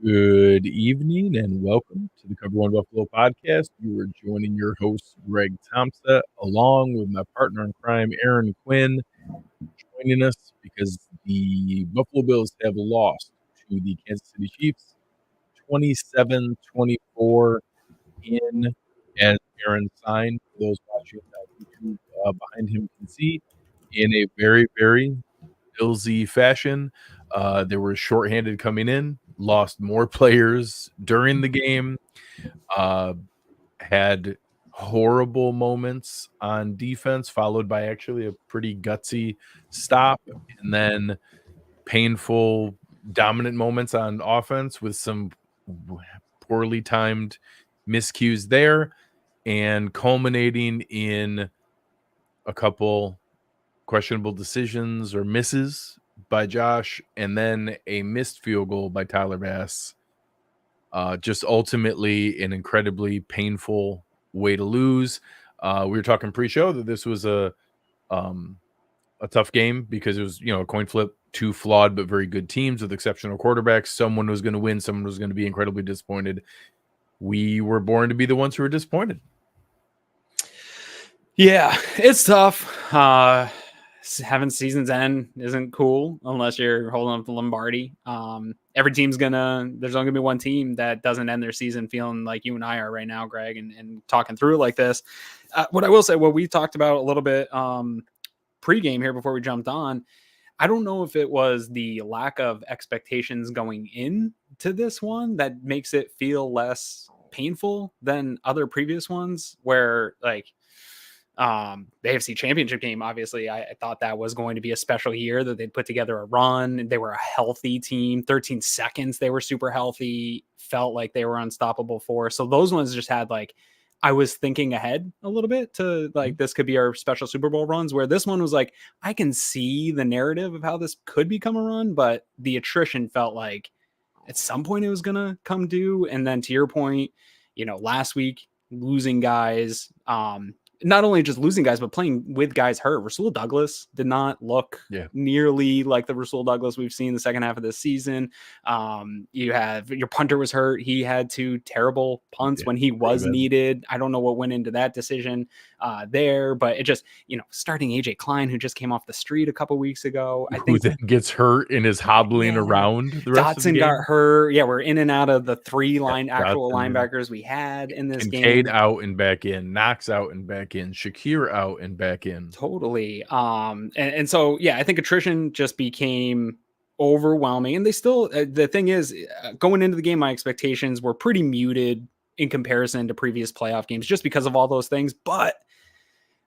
Good evening and welcome to the Cover One Buffalo podcast. You are joining your host, Greg Tompsett, along with my partner in crime, Aaron Quinn, joining us because the Buffalo Bills have lost to the Kansas City Chiefs 27-24 in, as Aaron signed, for those watching YouTube behind him can see, in a very, very Billsy fashion. They were shorthanded coming in, lost more players during the game, uh, had horrible moments on defense, followed by actually a pretty gutsy stop, and then painful, dominant moments on offense with some poorly timed miscues there, and culminating in a couple questionable decisions or misses by Josh, and then a missed field goal by Tyler Bass. Just ultimately an incredibly painful way to lose. We were talking pre-show that this was a tough game because it was, a coin flip, two flawed but very good teams with exceptional quarterbacks. Someone was going to win, someone was going to be incredibly disappointed. We were born to be the ones who were disappointed. Yeah, it's tough. Having seasons end isn't cool unless you're holding up the Lombardi. Every team's there's only gonna be one team that doesn't end their season feeling like you and I are right now, Greg, and talking through it like this. What I will say, what we talked about a little bit pregame here before we jumped on, I don't know if it was the lack of expectations going into this one that makes it feel less painful than other previous ones where the AFC Championship game, obviously, I thought that was going to be a special year that they'd put together a run. They were a healthy team. 13 seconds, they were super healthy, felt like they were unstoppable for. So those ones just had I was thinking ahead a little bit to this could be our special Super Bowl runs, where this one was I can see the narrative of how this could become a run, but the attrition felt like at some point it was going to come due. And then to your point, last week, losing guys, not only just losing guys, but playing with guys hurt. Rasul Douglas did not look nearly like the Rasul Douglas we've seen the second half of this season. You have your punter was hurt. He had two terrible punts when he was needed. I don't know what went into that decision there, but it just, starting AJ Klein, who just came off the street a couple weeks ago. I think then gets hurt and is hobbling around the rest of the game. Dawson got hurt. Yeah, we're in and out of the three actual linebackers we had in this game. Kincaid out and back in, Knox out and back in, Shakir out and back in. Totally. And so, yeah, I think attrition just became overwhelming. And they still, the thing is, going into the game, my expectations were pretty muted in comparison to previous playoff games just because of all those things. But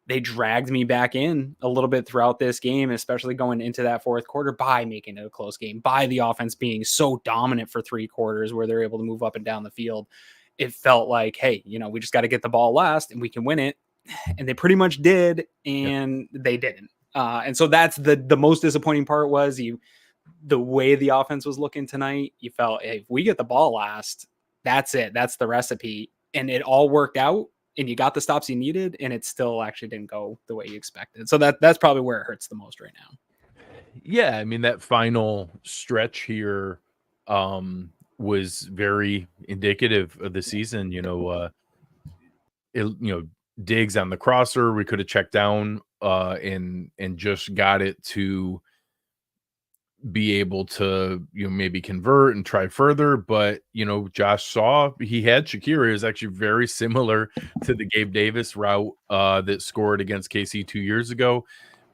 they dragged me back in a little bit throughout this game, especially going into that fourth quarter by making it a close game, by the offense being so dominant for three quarters where they're able to move up and down the field. It felt like, hey, we just got to get the ball last and we can win it. And they pretty much did, and they didn't. And so that's the most disappointing part was the way the offense was looking tonight. You felt, hey, if we get the ball last, that's it. That's the recipe. And it all worked out. And you got the stops you needed, and it still actually didn't go the way you expected. So that's probably where it hurts the most right now. Yeah, I mean, that final stretch here was very indicative of the season. Diggs on the crosser, we could have checked down and just got it to be able to maybe convert and try further, but Josh saw he had Shakir. It was actually very similar to the Gabe Davis route that scored against KC 2 years ago.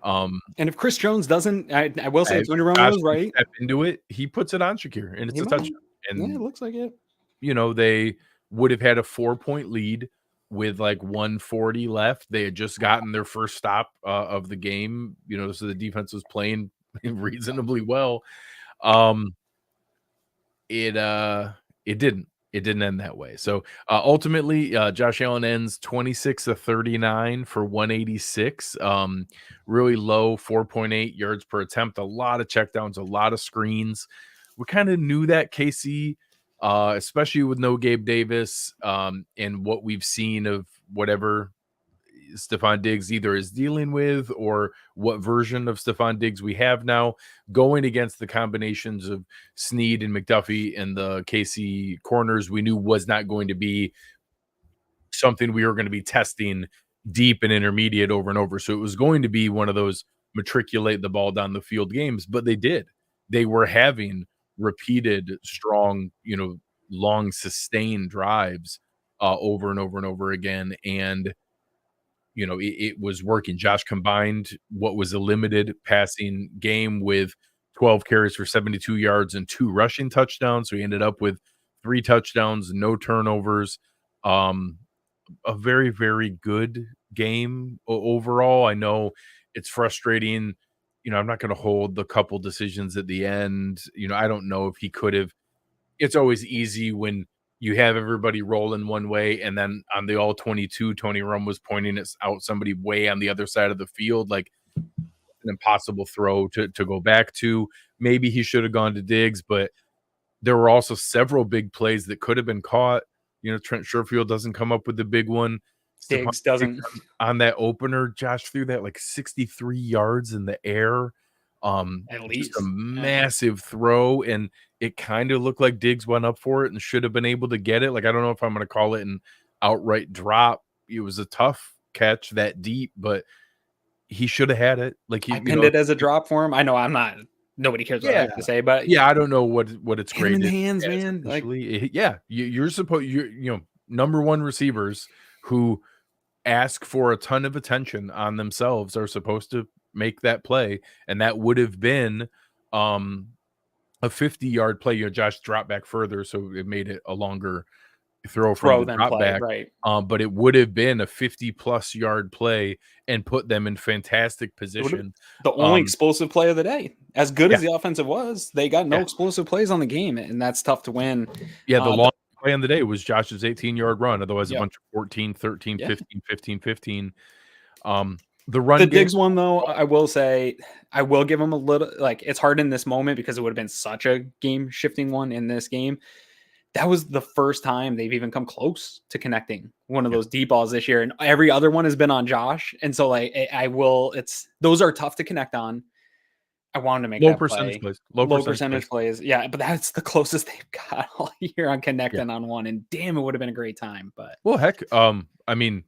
And if Chris Jones doesn't, I will say, Tony Romo's right. Step into it, he puts it on Shakir, and it's a touchdown. And it looks like it. They would have had a 4-point lead with 140 left. They had just gotten their first stop of the game. So the defense was playing reasonably well. It didn't end that way. So ultimately, Josh Allen ends 26-39 for 186. Really low, 4.8 yards per attempt. A lot of checkdowns, a lot of screens. We kind of knew that KC, especially with no Gabe Davis, and what we've seen of whatever Stefon Diggs either is dealing with or what version of Stefon Diggs we have now, going against the combinations of Snead and McDuffie and the KC corners we knew was not going to be something we were going to be testing deep and intermediate over and over. So it was going to be one of those matriculate the ball down the field games, but they did. They were having repeated, strong, long sustained drives over and over and over again. And, it was working. Josh combined what was a limited passing game with 12 carries for 72 yards and 2 rushing touchdowns. So he ended up with 3 touchdowns, no turnovers. A very, very good game overall. I know it's frustrating. I'm not going to hold the couple decisions at the end. I don't know if he could have. It's always easy when you have everybody rolling one way, and then on the all 22, Tony Romo was pointing out somebody way on the other side of the field, like an impossible throw to go back to. Maybe he should have gone to Diggs, but there were also several big plays that could have been caught. Trent Sherfield doesn't come up with the big one. Diggs doesn't. On that opener, Josh threw that like 63 yards in the air. At least just a massive throw, and it kind of looked like Diggs went up for it and should have been able to get it. Like, I don't know if I'm going to call it an outright drop. It was a tough catch that deep, but he should have had it. Like, I pinned it as a drop for him. I know I'm not. Nobody cares what I have to say, but I don't know what it's hit him in graded the hands, man. Like, you're supposed number one receivers who ask for a ton of attention on themselves are supposed to make that play, and that would have been a 50-yard play. Josh dropped back further, so it made it a longer throw from the drop back, right? But it would have been a 50+ yard play and put them in fantastic position. The only explosive play of the day. As good as the offensive was, they got no explosive plays on the game, and that's tough to win. The long play on the day was Josh's 18-yard run. Otherwise, a bunch of 14, 13, 15, 15, 15. The run game, Diggs one, though, I will say, I will give him a little, like, it's hard in this moment because it would have been such a game-shifting one in this game. That was the first time they've even come close to connecting one of those deep balls this year. And every other one has been on Josh. And so, like, those are tough to connect on. I wanted to make low that percentage play. plays. Low percentage plays. Yeah, but that's the closest they've got all year on connecting on one. And damn, it would have been a great time. But heck, I mean,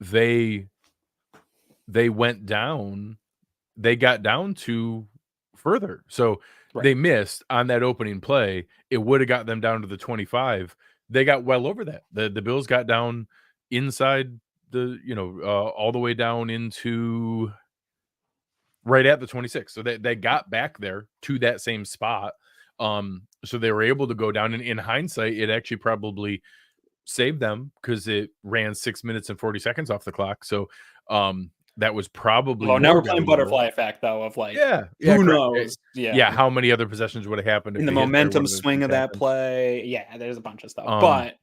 they went down. They got down to further. So they missed on that opening play. It would have got them down to the 25. They got well over that. The Bills got down inside the, all the way down into right at the 26. So they got back there to that same spot. So they were able to go down. And in hindsight, it actually probably saved them because it ran 6 minutes and 40 seconds off the clock. So that was probably now we're playing butterfly effect, though, of like, who knows? How many other possessions would have happened in the momentum swing of that play? Yeah, there's a bunch of stuff, but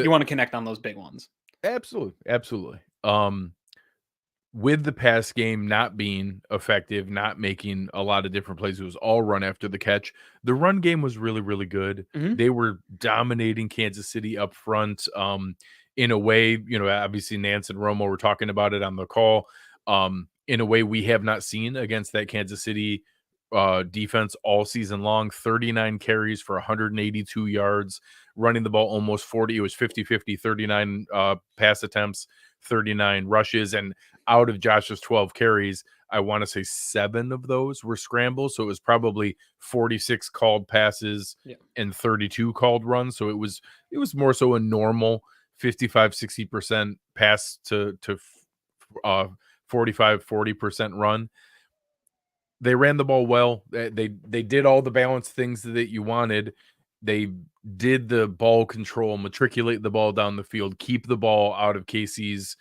you want to connect on those big ones. Absolutely. With the pass game not being effective, not making a lot of different plays, it was all run after the catch. The run game was really, really good. They were dominating Kansas City up front. In a way, obviously Nance and Romo were talking about it on the call. In a way we have not seen against that Kansas City defense all season long. 39 carries for 182 yards, running the ball almost 40. It was 50-50, 39 pass attempts, 39 rushes, and out of Josh's 12 carries, I want to say 7 of those were scrambles. So it was probably 46 called passes and 32 called runs. So it was more so a normal 55-60% pass to 45-40% run. They ran the ball well. They did all the balanced things that you wanted. They did the ball control, matriculate the ball down the field, keep the ball out of KC's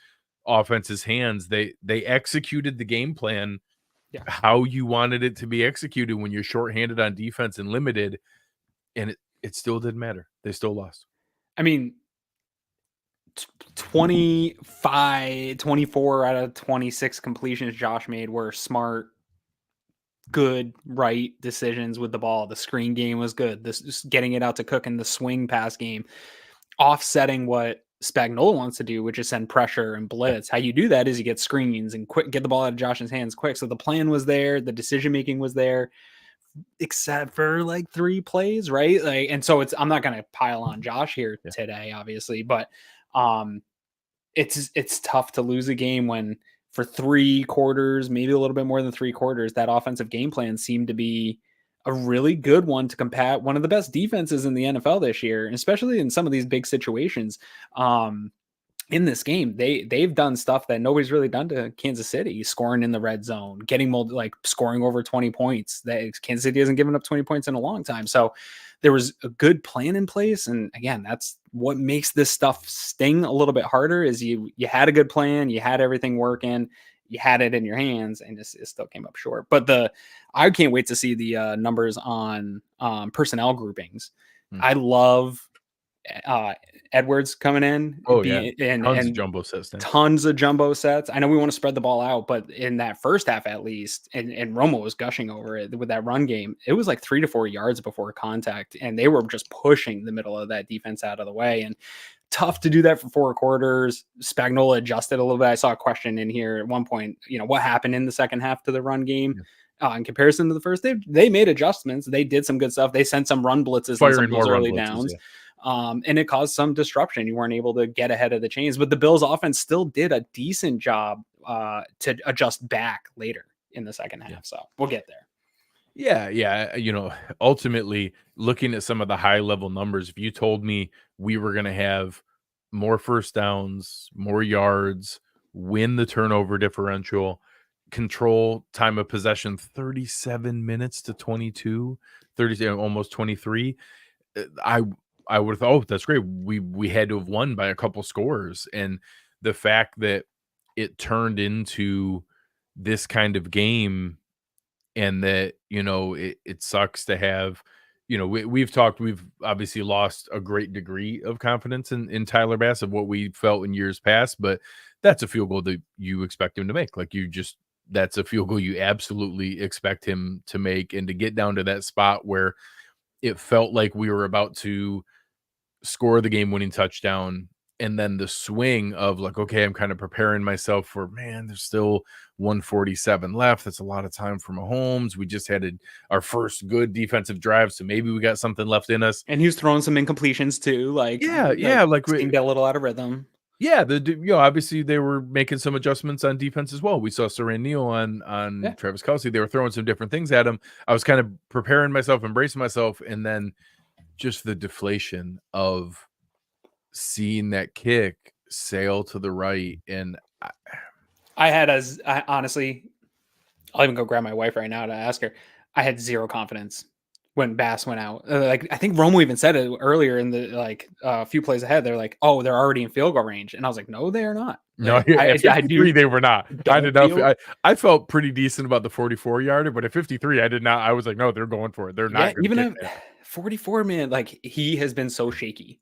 offense's hands. They executed the game plan how you wanted it to be executed when you're shorthanded on defense and limited, and it still didn't matter. They still lost. I mean, 24 out of 26 completions Josh made were smart, good, right decisions with the ball. The screen game was good. This just getting it out to Cook in the swing pass game, offsetting what Spagnuolo wants to do, which is send pressure and blitz. How you do that is you get screens and get the ball out of Josh's hands quick. So the plan was there, the decision making was there, except for like 3 plays, right? Like, and so I'm not gonna pile on Josh here today, obviously, but it's tough to lose a game when for 3 quarters, maybe a little bit more than 3 quarters, that offensive game plan seemed to be a really good one to combat one of the best defenses in the NFL this year, and especially in some of these big situations. In this game, they've done stuff that nobody's really done to Kansas City, scoring in the red zone, getting like scoring over 20 points. That Kansas City hasn't given up 20 points in a long time. So there was a good plan in place. And again, that's what makes this stuff sting a little bit harder is you had a good plan, you had everything working, you had it in your hands, and it still came up short. But I can't wait to see the numbers on personnel groupings. I love Edwards coming in. Tons of jumbo sets. Tons of jumbo sets. I know we want to spread the ball out, but in that first half, at least, and Romo was gushing over it with that run game. It was like 3 to 4 yards before contact, and they were just pushing the middle of that defense out of the way. And tough to do that for 4 quarters. Spagnuolo adjusted a little bit. I saw a question in here at one point, what happened in the second half to the run game? In comparison to the first, they made adjustments. They did some good stuff. They sent some run blitzes in some of those early downs. And it caused some disruption. You weren't able to get ahead of the chains, but the Bills offense still did a decent job to adjust back later in the second half. So we'll get there. Yeah. Ultimately looking at some of the high level numbers, if you told me we were going to have more first downs, more yards, win the turnover differential, control time of possession, 37 minutes to 22, 30, almost 23. I would have thought, oh, that's great. We had to have won by a couple scores. And the fact that it turned into this kind of game and that, it sucks to have, we've obviously lost a great degree of confidence in Tyler Bass of what we felt in years past, but that's a field goal that you expect him to make. Like that's a field goal you absolutely expect him to make. And to get down to that spot where it felt like we were about to score the game-winning touchdown, and then the swing of like, okay, I'm kind of preparing myself for, man, there's still 147 left. That's a lot of time for Mahomes. We just had our first good defensive drive, so maybe we got something left in us. And he was throwing some incompletions too, like seemed a little out of rhythm. Yeah, obviously they were making some adjustments on defense as well. We saw Saran Neal on Travis Kelce. They were throwing some different things at him. I was kind of preparing myself, embracing myself, and then just the deflation of seeing that kick sail to the right. And honestly, I'll even go grab my wife right now to ask her. I had zero confidence when Bass went out. I think Romo even said it earlier in the a few plays ahead. They're like, "Oh, they're already in field goal range," and I was like, "No, they are not." No, at 53, they were not. I felt pretty decent about the 44-yarder, but at 53, I did not. I was like, "No, they're going for it. They're not." Even at 44, man, like he has been so shaky.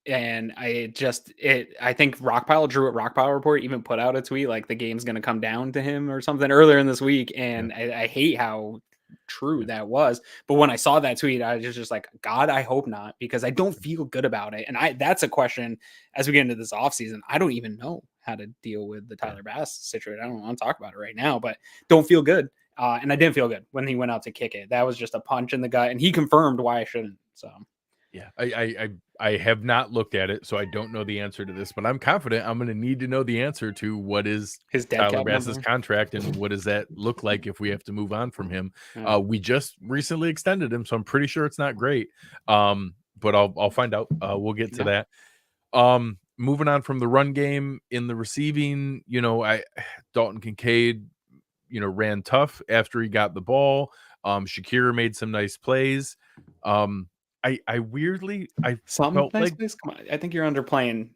And I think Rockpile Drew at Rockpile Report even put out a tweet like the game's going to come down to him or something earlier in this week. And I hate how true that was. But when I saw that tweet, I was just like, God, I hope not, because I don't feel good about it. And that's a question as we get into this offseason. I don't even know how to deal with the Tyler Bass situation. I don't want to talk about it right now, but don't feel good. And I didn't feel good when he went out to kick it. That was just a punch in the gut. And he confirmed why I shouldn't. So. Yeah, I have not looked at it, so I don't know the answer to this, but I'm confident I'm going to need to know the answer to what is his Tyler Bass's contract and what does that look like if we have to move on from him. We just recently extended him, so I'm pretty sure it's not great. But I'll find out. We'll get to that. Moving on from the run game in the receiving, Dalton Kincaid, ran tough after he got the ball. Shakir made some nice plays. I weirdly felt like, come on, I think you're underplaying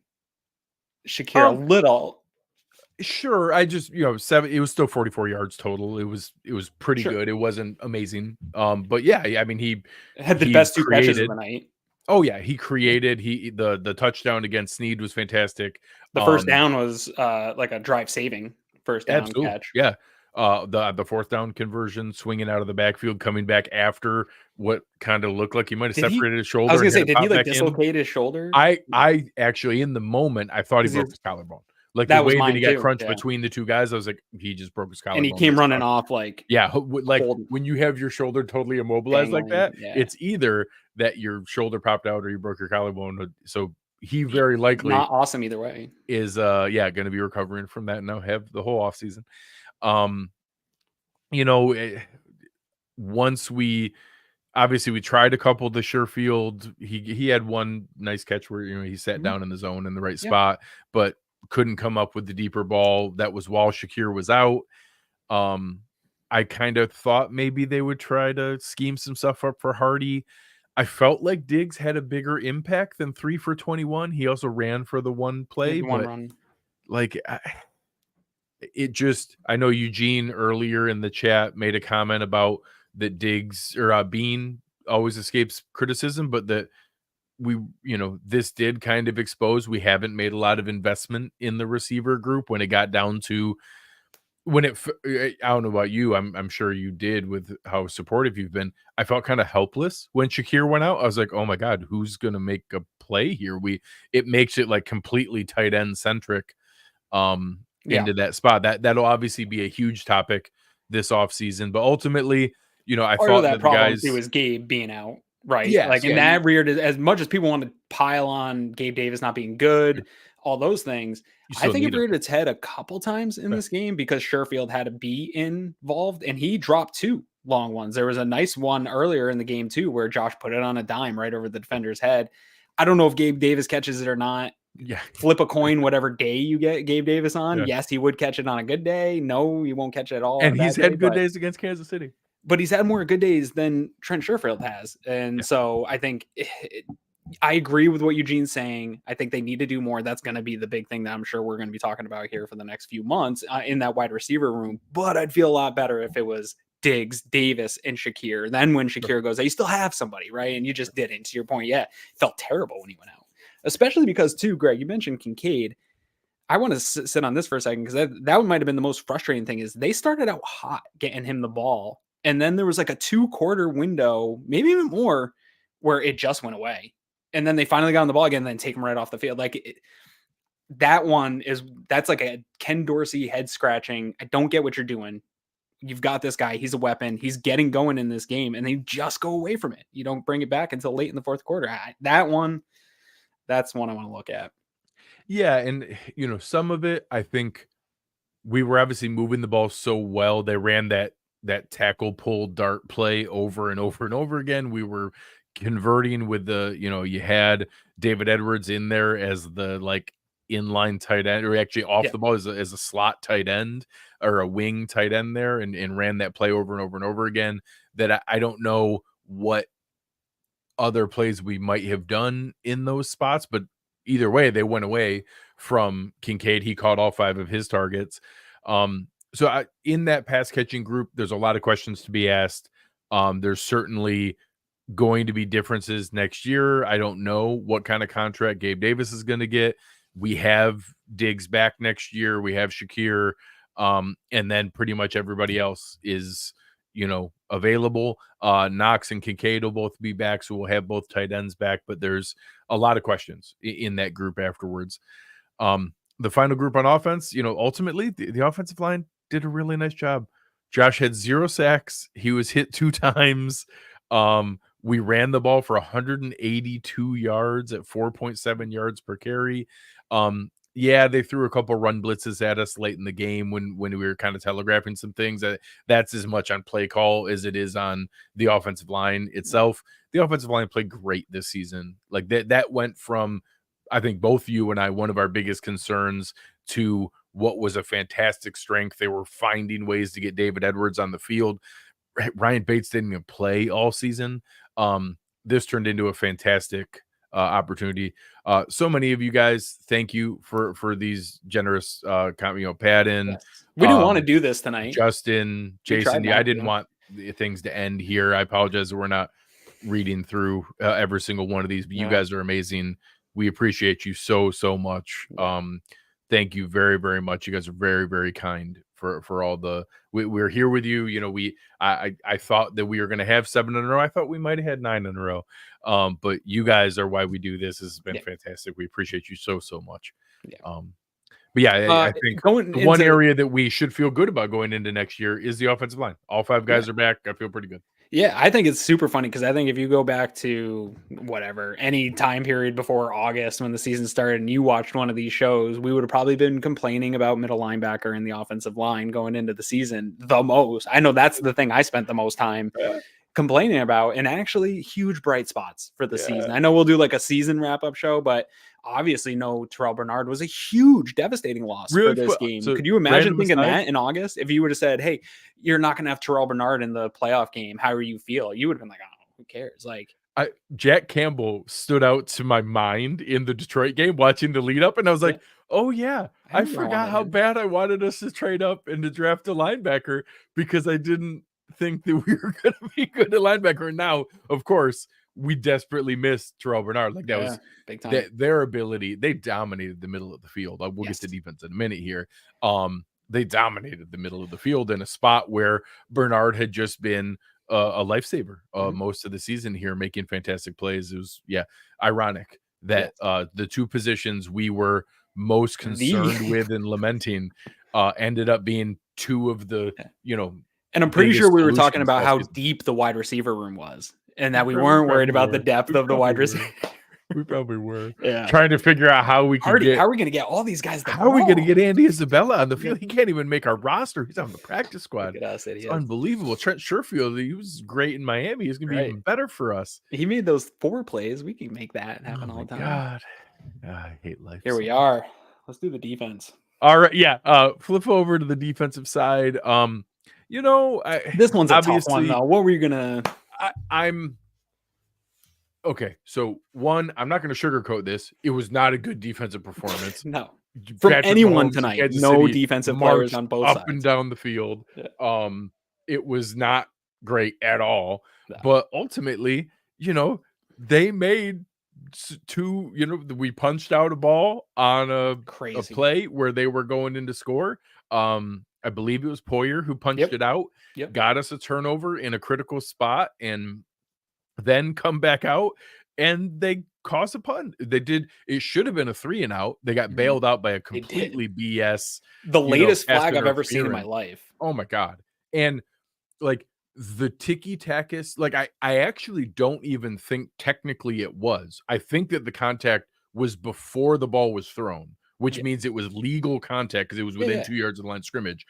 Shakir a little. Sure, I just it was still 44 yards total. It was pretty good. It wasn't amazing. But yeah, I mean he had the best 2 catches of the night. Oh yeah, he created the touchdown against Snead was fantastic. The first down was like a drive saving first down catch. Yeah. the fourth down conversion, swinging out of the backfield, coming back after what kind of looked like he might have separated his shoulder. I was gonna and say, had to did he pop like back in. dislocate his shoulder? I actually, in the moment, I thought he 'Cause he broke was- his collarbone. Like the That was way that he mine got too, crunched yeah. between the two guys, I was like, he just broke his collarbone. And he came That's running tough. off like Yeah, like holding- when you have your shoulder totally immobilized like dangling, that, yeah. it's either that your shoulder popped out or you broke your collarbone. So he very likely not awesome either way. is going to be recovering from that and now have the whole offseason. You know, once we tried a couple to Sherfield. He had one nice catch where he sat down in the zone in the right spot, but couldn't come up with the deeper ball. That was while Shakir was out. I kind of thought maybe they would try to scheme some stuff up for Hardy. I felt like Diggs had a bigger impact than 3 for 21. He also ran for the one play, One but run. like I know Eugene earlier in the chat made a comment about that Diggs or Bean always escapes criticism, but that this did kind of expose we haven't made a lot of investment in the receiver group when it got down to I don't know about you. I'm sure you did with how supportive you've been. I felt kind of helpless when Shakir went out. I was like, oh my God, who's going to make a play here? It makes it like completely tight end centric. Into that spot. That'll obviously be a huge topic this offseason. But ultimately, I thought that the problem guys. too was Gabe being out, right? Yes, like, and that reared as much as people want to pile on Gabe Davis not being good, all those things. I think it reared its head a couple times in this game because Sherfield had to be involved and he dropped 2 long ones. There was a nice one earlier in the game too, where Josh put it on a dime right over the defender's head. I don't know if Gabe Davis catches it or not. Yeah. Flip a coin whatever day you get Gabe Davis on. Yeah. Yes, he would catch it on a good day. No, he won't catch it at all. And he's had good days against Kansas City. But he's had more good days than Trent Sherfield has. And so I think I agree with what Eugene's saying. I think they need to do more. That's going to be the big thing that I'm sure we're going to be talking about here for the next few months in that wide receiver room. But I'd feel a lot better if it was Diggs, Davis, and Shakir. Then when Shakir goes, you still have somebody, right? And you just didn't. To your point, it felt terrible when he went out. Especially because, too, Greg, you mentioned Kincaid. I want to sit on this for a second because that might have been the most frustrating thing is they started out hot getting him the ball. And then there was like a 2-quarter window, maybe even more, where it just went away. And then they finally got on the ball again and then take him right off the field. That's like a Ken Dorsey head scratching. I don't get what you're doing. You've got this guy. He's a weapon. He's getting going in this game. And they just go away from it. You don't bring it back until late in the fourth quarter. That's one I want to look at. Yeah. And, some of it, I think we were obviously moving the ball so well. They ran that tackle pull dart play over and over and over again. We were converting with you had David Edwards in there as the like inline tight end, or actually off the ball as a slot tight end or a wing tight end there, and ran that play over and over and over again. That I don't know what other plays we might have done in those spots, but either way, they went away from Kincaid. He caught all 5 of his targets. So in that pass catching group, there's a lot of questions to be asked. There's certainly going to be differences next year. I don't know what kind of contract Gabe Davis is going to get. We have Diggs back next year. We have Shakir. And then pretty much everybody else is, available. Knox and Kincaid will both be back. So we'll have both tight ends back, but there's a lot of questions in that group afterwards. The final group on offense, ultimately the offensive line did a really nice job. Josh had 0 sacks. He was hit 2 times. We ran the ball for 182 yards at 4.7 yards per carry. They threw a couple run blitzes at us late in the game when we were kind of telegraphing some things. That's as much on play call as it is on the offensive line itself. The offensive line played great this season. Like that went from, I think both you and I, one of our biggest concerns to what was a fantastic strength. They were finding ways to get David Edwards on the field. Ryan Bates didn't even play all season. This turned into a fantastic opportunity. So many of you guys, thank you for these generous Patton. Yes. We didn't want to do this tonight. Justin, Jason, I didn't want things to end here. I apologize that we're not reading through every single one of these, but you guys are amazing. We appreciate you so much. thank you very, very much. You guys are very, very kind for all the. We're here with you. You know, I thought that we were going to have 7 in a row. I thought we might have had 9 in a row. But you guys are why we do this. This has been fantastic. We appreciate you so much. But yeah, I think the one area that we should feel good about going into next year is the offensive line. All 5 guys are back. I feel pretty good. Yeah, I think it's super funny because I think if you go back to whatever, any time period before August when the season started and you watched one of these shows, we would have probably been complaining about middle linebacker and the offensive line going into the season the most. I know that's the thing I spent the most time complaining about, and actually huge bright spots for the season. I know we'll do like a season wrap-up show, but obviously no Terrel Bernard was a huge devastating loss for this game. So could you imagine thinking that in August? If you would have said, hey, you're not going to have Terrel Bernard in the playoff game, how do you feel? You would have been like, oh, who cares? Like, Jack Campbell stood out to my mind in the Detroit game watching the lead up, and I was like, oh yeah, I forgot how bad I wanted us to trade up and to draft a linebacker because I didn't think that we were going to be good at linebacker. And now, of course, we desperately missed Terrel Bernard. Like that was big time. Their ability. They dominated the middle of the field. We'll get to defense in a minute here. They dominated the middle of the field in a spot where Bernard had just been a lifesaver most of the season here, making fantastic plays. It was ironic that the 2 positions we were most concerned with and lamenting ended up being 2 of the and I'm pretty sure we were talking about how deep the wide receiver room was and that we weren't worried about the depth of the wide receiver. We probably were trying to figure out how we could how are we going to get all these guys? How are we going to get Andy Isabella on the field? He can't even make our roster. He's on the practice squad. It's unbelievable. Trent Sherfield, he was great in Miami. He's going to be even better for us. He made those 4 plays. We can make that happen all the time. God, I hate life. Here we are. Let's do the defense. All right, flip over to the defensive side. This one's a tough one though. What were you gonna? I'm okay. So one, I'm not going to sugarcoat this. It was not a good defensive performance. No, from anyone tonight. No defensive players on both sides, up and down the field. It was not great at all. No. But ultimately, they made 2. We punched out a ball on a play where they were going in to score. I believe it was Poyer who punched it out, got us a turnover in a critical spot, and then come back out, and they caused a punt. They did. It should have been a 3 and out. They got bailed out by a completely BS. The latest flag I've ever seen in my life. Oh my God. And like the ticky-tackest, like I actually don't even think technically it was. I think that the contact was before the ball was thrown, which means it was legal contact because it was within 2 yards of the line of scrimmage.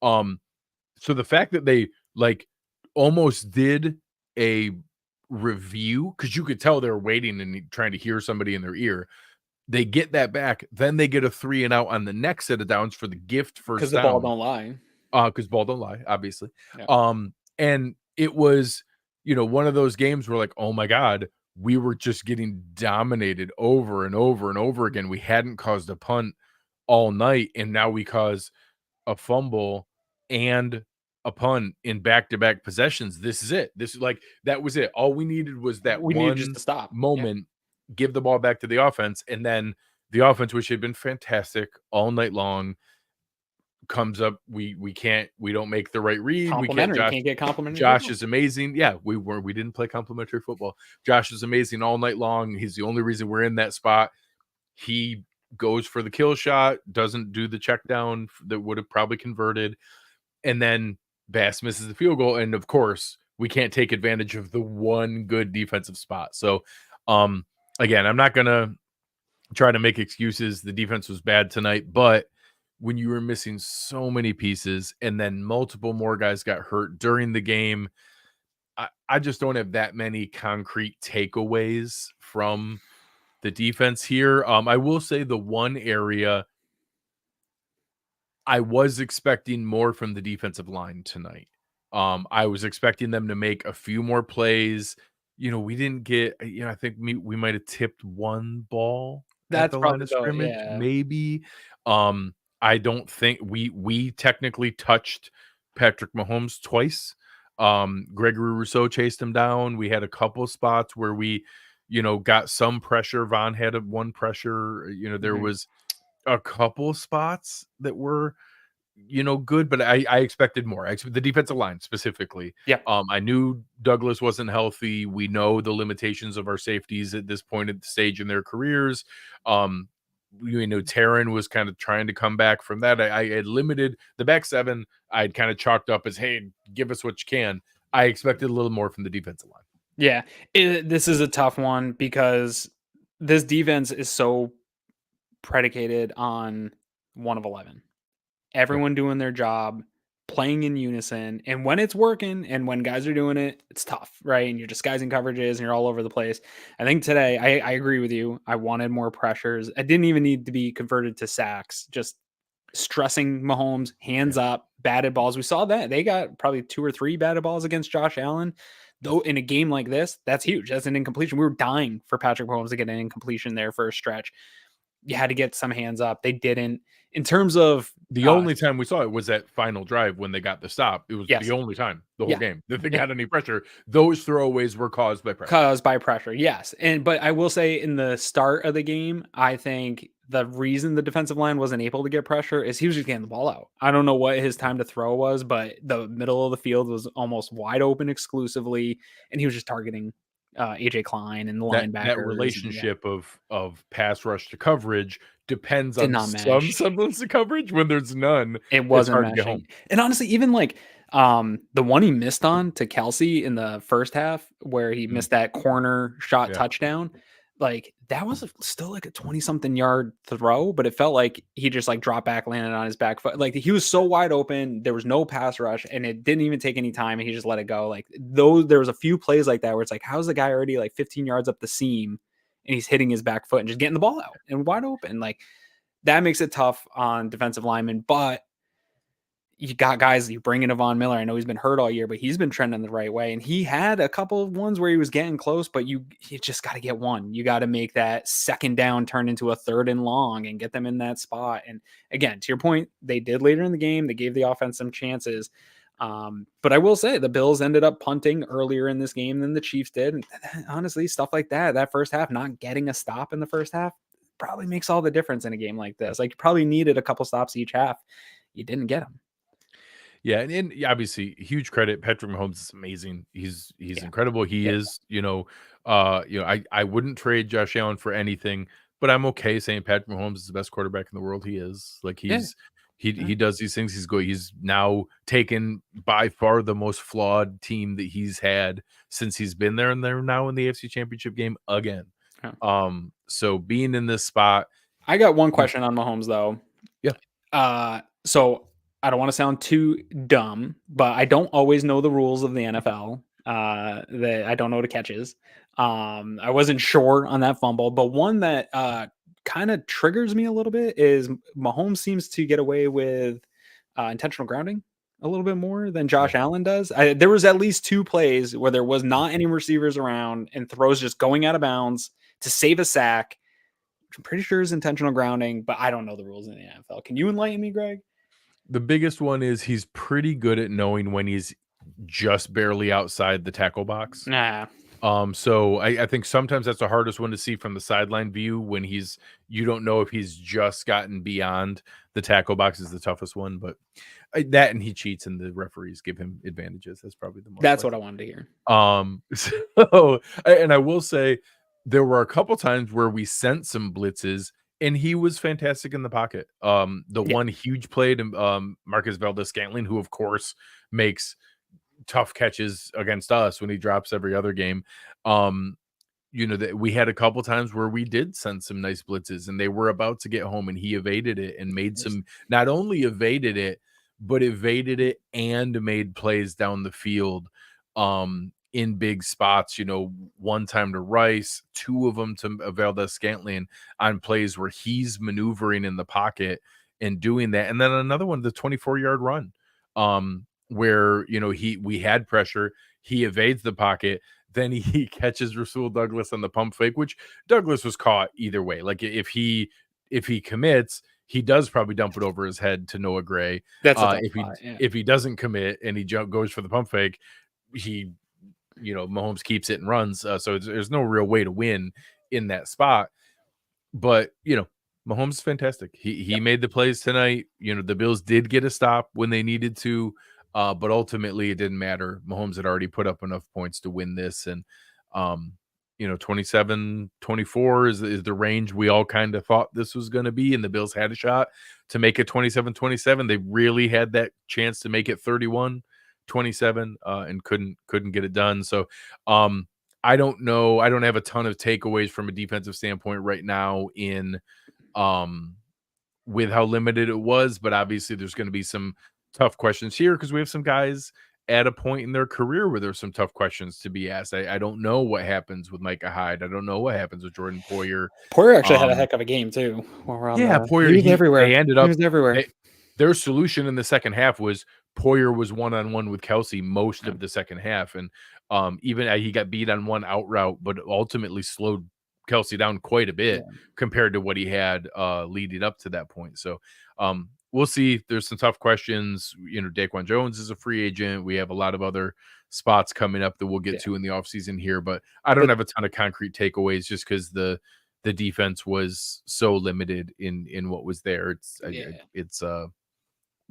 So the fact that they like almost did a review, because you could tell they were waiting and trying to hear somebody in their ear. They get that back, then they get a 3 and out on the next set of downs for the gift first down. Because the ball don't lie. Because ball don't lie, obviously. Yeah. And it was, one of those games where like, oh my God, we were just getting dominated over and over and over again. We hadn't caused a punt all night, and now we cause a fumble and a punt in back-to-back possessions. This is it. This is like, that was it. All we needed was that needed just to stop moment, give the ball back to the offense, and then the offense, which had been fantastic all night long, comes up. We don't make the right read. We can't get complimentary. Josh is amazing. Yeah, we didn't play complimentary football. Josh is amazing all night long. He's the only reason we're in that spot. He goes for the kill shot, doesn't do the check down that would have probably converted, and then Bass misses the field goal. And of course, we can't take advantage of the one good defensive spot. So again, I'm not gonna try to make excuses. The defense was bad tonight, but when you were missing so many pieces and then multiple more guys got hurt during the game, I just don't have that many concrete takeaways from the defense here. I will say the one area I was expecting more from the defensive line tonight. I was expecting them to make a few more plays. We didn't get, I think we might have tipped one ball. That's probably scrimmage, maybe. I don't think we technically touched Patrick Mahomes twice. Gregory Rousseau chased him down. We had a couple spots where we, got some pressure. Von had one pressure. There was a couple spots that were, good, but I expected more. The defensive line specifically. Yeah. I knew Douglas wasn't healthy. We know the limitations of our safeties at this point at the stage in their careers. Taryn was kind of trying to come back from that. I had limited the back seven. I'd kind of chalked up as, hey, give us what you can. I expected a little more from the defensive line. Yeah. This is a tough one because this defense is so predicated on 1 of 11. Everyone doing their job, playing in unison, and when it's working and when guys are doing it, it's tough, right? And you're disguising coverages and you're all over the place. I think today, I agree with you. I wanted more pressures. I didn't even need to be converted to sacks, just stressing Mahomes, hands up, batted balls. We saw that. They got probably 2 or 3 batted balls against Josh Allen. Though in a game like this, that's huge. That's an incompletion. We were dying for Patrick Mahomes to get an incompletion there for a stretch. You had to get some hands up. They didn't. In terms of the only time we saw it was that final drive when they got the stop. It was the only time the whole game that they got any pressure. Those throwaways were caused by pressure. Yes. But I will say in the start of the game, I think the reason the defensive line wasn't able to get pressure is he was just getting the ball out. I don't know what his time to throw was, but the middle of the field was almost wide open exclusively, and he was just targeting AJ Klein and the linebackers. That relationship of pass rush to coverage depends on some semblance of coverage. When there's none, it wasn't hard to get home. And honestly, even like the one he missed on to Kelce in the first half, where he missed that corner shot touchdown, like that was still like a 20-something yard throw, but it felt like he just like dropped back, landed on his back foot. Like he was so wide open, there was no pass rush, and it didn't even take any time, and he just let it go. Like there was a few plays like that where it's like, how's the guy already like 15 yards up the seam and he's hitting his back foot and just getting the ball out and wide open? Like that makes it tough on defensive linemen, but you got guys, you bring in Von Miller. I know he's been hurt all year, but he's been trending the right way. And he had a couple of ones where he was getting close, but you just got to get one. You got to make that second down turn into a 3rd and long and get them in that spot. And again, to your point, they did later in the game. They gave the offense some chances. But I will say the Bills ended up punting earlier in this game than the Chiefs did. And honestly, stuff like that first half, not getting a stop in the first half probably makes all the difference in a game like this. Like you probably needed a couple stops each half. You didn't get them. Yeah, and obviously huge credit. Patrick Mahomes is amazing. He's incredible. He is, I wouldn't trade Josh Allen for anything, but I'm okay saying Patrick Mahomes is the best quarterback in the world. He is. Like he does these things. He's now taken by far the most flawed team that he's had since he's been there, and they're now in the AFC Championship game again. So being in this spot, I got one question on Mahomes though. Yeah. So I don't want to sound too dumb, but I don't always know the rules of the NFL. That I don't know the catches. I wasn't sure on that fumble, but one that kind of triggers me a little bit is Mahomes seems to get away with intentional grounding a little bit more than Josh Allen does. There was at least 2 plays where there was not any receivers around and throws just going out of bounds to save a sack, which I'm pretty sure is intentional grounding, but I don't know the rules in the NFL. Can you enlighten me, Greg? The biggest one is he's pretty good at knowing when he's just barely outside the tackle box. So I think sometimes that's the hardest one to see from the sideline view, when you don't know if he's just gotten beyond the tackle box is the toughest one, but that, and he cheats and the referees give him advantages. That's probably the most. That's what I wanted to hear. So, and I will say there were a couple times where we sent some blitzes and he was fantastic in the pocket. One huge play to Marcus Valdes-Scantling, who of course makes tough catches against us when he drops every other game. That we had a couple times where we did send some nice blitzes and they were about to get home and he evaded it and not only evaded it, but evaded it and made plays down the field in big spots. One time to Rice, 2 of them to Valdes-Scantling on plays where he's maneuvering in the pocket and doing that. And then another one, the 24-yard run, where we had pressure, he evades the pocket, then he catches Rasul Douglas on the pump fake, which Douglas was caught either way. Like if he commits, he does probably dump it over his head to Noah Gray. That's if he doesn't commit and he goes for the pump fake, Mahomes keeps it and runs. So there's no real way to win in that spot. But Mahomes is fantastic. He made the plays tonight. The Bills did get a stop when they needed to, but ultimately it didn't matter. Mahomes had already put up enough points to win this, and 27-24 is the range we all kind of thought this was going to be, and the Bills had a shot to make it 27-27. They really had that chance to make it 31-27, and couldn't get it done. So I don't know. I don't have a ton of takeaways from a defensive standpoint right now with how limited it was, but obviously there's going to be some tough questions here because we have some guys at a point in their career where there's some tough questions to be asked. I don't know what happens with Micah Hyde. I don't know what happens with Jordan Poyer. Poyer actually had a heck of a game too. Poyer. He was everywhere. They ended up. He was everywhere. Their solution in the second half was Poyer was one-on-one with Kelce most of the second half, and even he got beat on one out route, but ultimately slowed Kelce down quite a bit compared to what he had leading up to that point. So we'll see. There's some tough questions. Daquan Jones is a free agent. We have a lot of other spots coming up that we'll get to in the offseason here, but I don't have a ton of concrete takeaways just because the defense was so limited in what was there. It's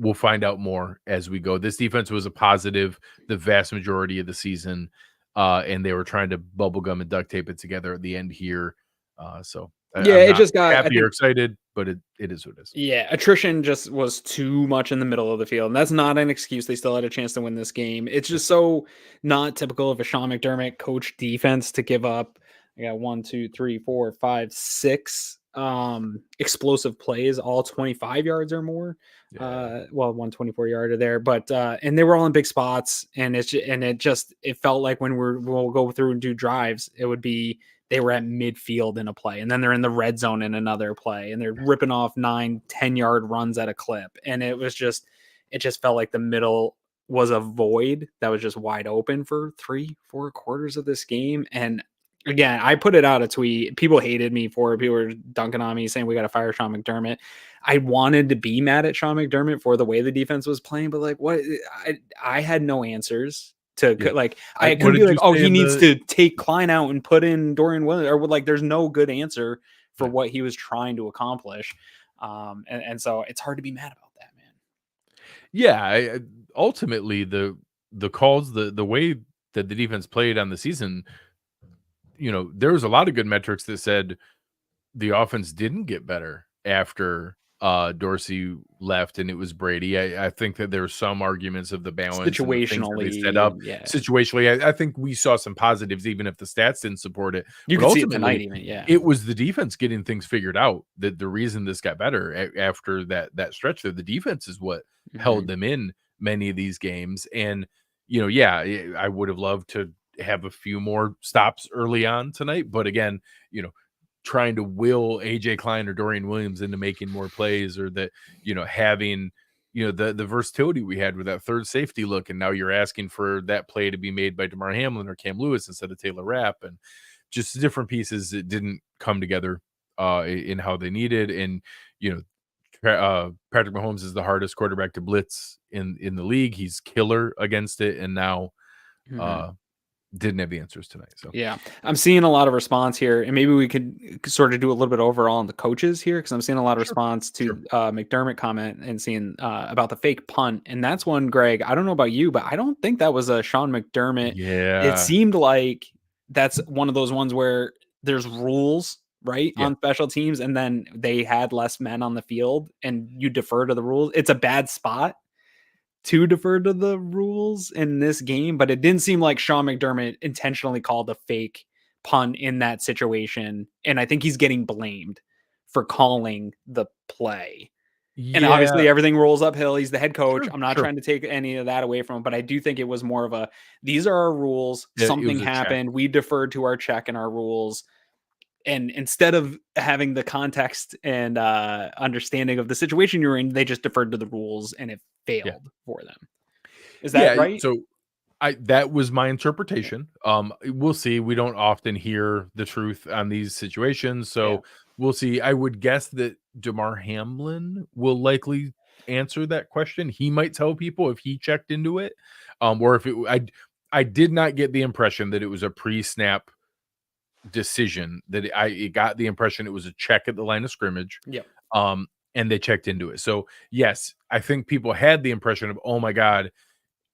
we'll find out more as we go. This defense was a positive the vast majority of the season, and they were trying to bubblegum and duct tape it together at the end here. It just got happy or excited, but it is what it is. Yeah, attrition just was too much in the middle of the field, and that's not an excuse. They still had a chance to win this game. It's just so not typical of a Sean McDermott coach defense to give up. I got 1, 2, 3, 4, 5, 6 explosive plays, all 25 yards or more. 124 yarder there, but and they were all in big spots, and it felt like when we'll go through and do drives, it would be they were at midfield in a play, and then they're in the red zone in another play, and they're ripping off 9-10 yard runs at a clip, and it just felt like the middle was a void that was just wide open for 3-4 quarters of this game. And again, I put it out a tweet. People hated me for it. People were dunking on me saying we got to fire Sean McDermott. I wanted to be mad at Sean McDermott for the way the defense was playing, but what I had no answers to I couldn't be like, he needs to take Klein out and put in Dorian Williams, or there's no good answer for what he was trying to accomplish. And so it's hard to be mad about that, man. Yeah. Ultimately the calls, the way that the defense played on the season, there was a lot of good metrics that said the offense didn't get better after Dorsey left and it was Brady. I think that there were some arguments of the balance situationally they set up. Situationally, I think we saw some positives, even if the stats didn't support it. You could see it tonight, even. It was the defense getting things figured out. That the reason this got better after that stretch there, the defense is what held them in many of these games. And I would have loved to have a few more stops early on tonight, but again, trying to will AJ Klein or Dorian Williams into making more plays, or that, having, the versatility we had with that third safety look. And now you're asking for that play to be made by Damar Hamlin or Cam Lewis instead of Taylor Rapp, and just different pieces that didn't come together in how they needed. And, Patrick Mahomes is the hardest quarterback to blitz in the league. He's killer against it. And now, didn't have the answers tonight. So I'm seeing a lot of response here, and maybe we could sort of do a little bit overall on the coaches here, because I'm seeing a lot of response to McDermott comment and seeing about the fake punt. And that's one, Greg, I don't know about you, but I don't think that was a Sean McDermott. It seemed like that's one of those ones where there's rules on special teams, and then they had less men on the field and you defer to the rules. It's a bad spot to defer to the rules in this game, but it didn't seem like Sean McDermott intentionally called a fake punt in that situation. And I think he's getting blamed for calling the play. And obviously everything rolls uphill. He's the head coach. I'm not trying to take any of that away from him, but I do think it was more of these are our rules. Something happened. We deferred to our check and our rules. And instead of having the context and understanding of the situation you're in, they just deferred to the rules, and it failed for them. Is that right? So that was my interpretation. We'll see. We don't often hear the truth on these situations, so we'll see. I would guess that Damar Hamlin will likely answer that question. He might tell people if he checked into it, or if it. I did not get the impression that it was a pre-snap decision that it got the impression it was a check at the line of scrimmage. Yep. And they checked into it. So yes, I think people had the impression of, oh my God,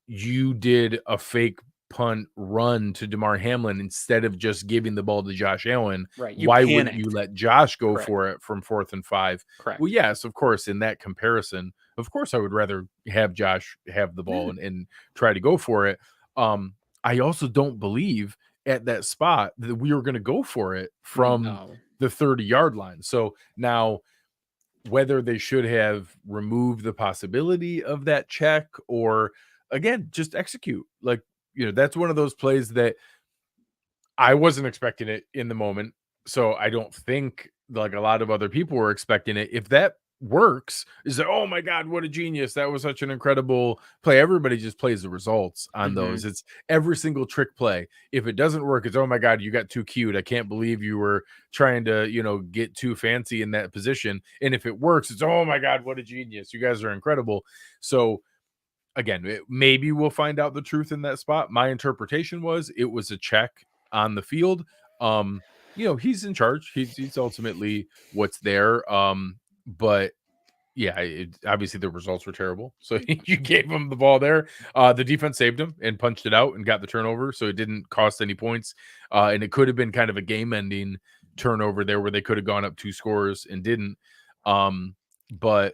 you did a fake punt run to DeMar Hamlin instead of just giving the ball to Josh Allen. Right. You Why wouldn't you panicked. let Josh go Correct. for it from 4th and 5? Correct. Well, yes, of course, in that comparison, of course, I would rather have Josh have the ball and try to go for it. I also don't believe at that spot that we were going to go for it from the 30-yard line. So now, whether they should have removed the possibility of that check or, again, just execute. Like, that's one of those plays that I wasn't expecting it in the moment. So I don't think like a lot of other people were expecting it. If that works, is that, oh my God, what a genius. That was such an incredible play. Everybody just plays the results on those. It's every single trick play. If it doesn't work, it's, oh my God, you got too cute. I can't believe you were trying to, get too fancy in that position. And if it works, it's, oh my God, what a genius. You guys are incredible. So again, maybe we'll find out the truth in that spot. My interpretation was it was a check on the field. He's in charge. He's ultimately what's there. But yeah, obviously the results were terrible. So you gave him the ball there. The defense saved him and punched it out and got the turnover. So it didn't cost any points. And it could have been kind of a game-ending turnover there where they could have gone up 2 scores and didn't. But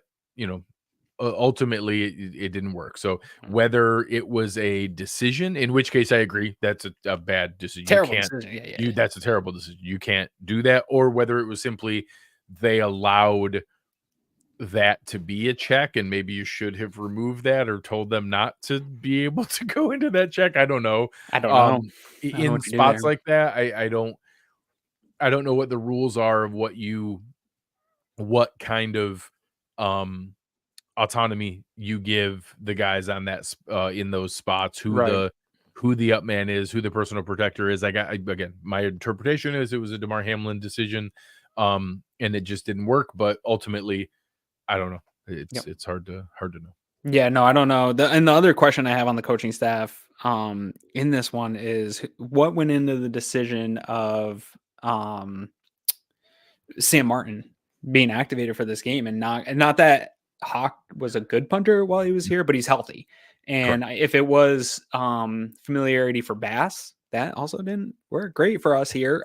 ultimately it didn't work. So whether it was a decision, in which case I agree that's a bad decision. Terrible decision. Yeah. That's a terrible decision. You can't do that. Or whether it was simply they allowed that to be a check and maybe you should have removed that or told them not to be able to go into that check. I don't know. In spots like that, I don't know what the rules are of what kind of autonomy you give the guys on that in those spots, who the up man is, who the personal protector is. Again, my interpretation is it was a DeMar Hamlin decision, and it just didn't work. But ultimately, I don't know. It's hard to know. Yeah, no, I don't know. And the other question I have on the coaching staff in this one is what went into the decision of Sam Martin being activated for this game, and not that Haack was a good punter while he was here, but he's healthy. And if it was familiarity for Bass, that also didn't work great for us here.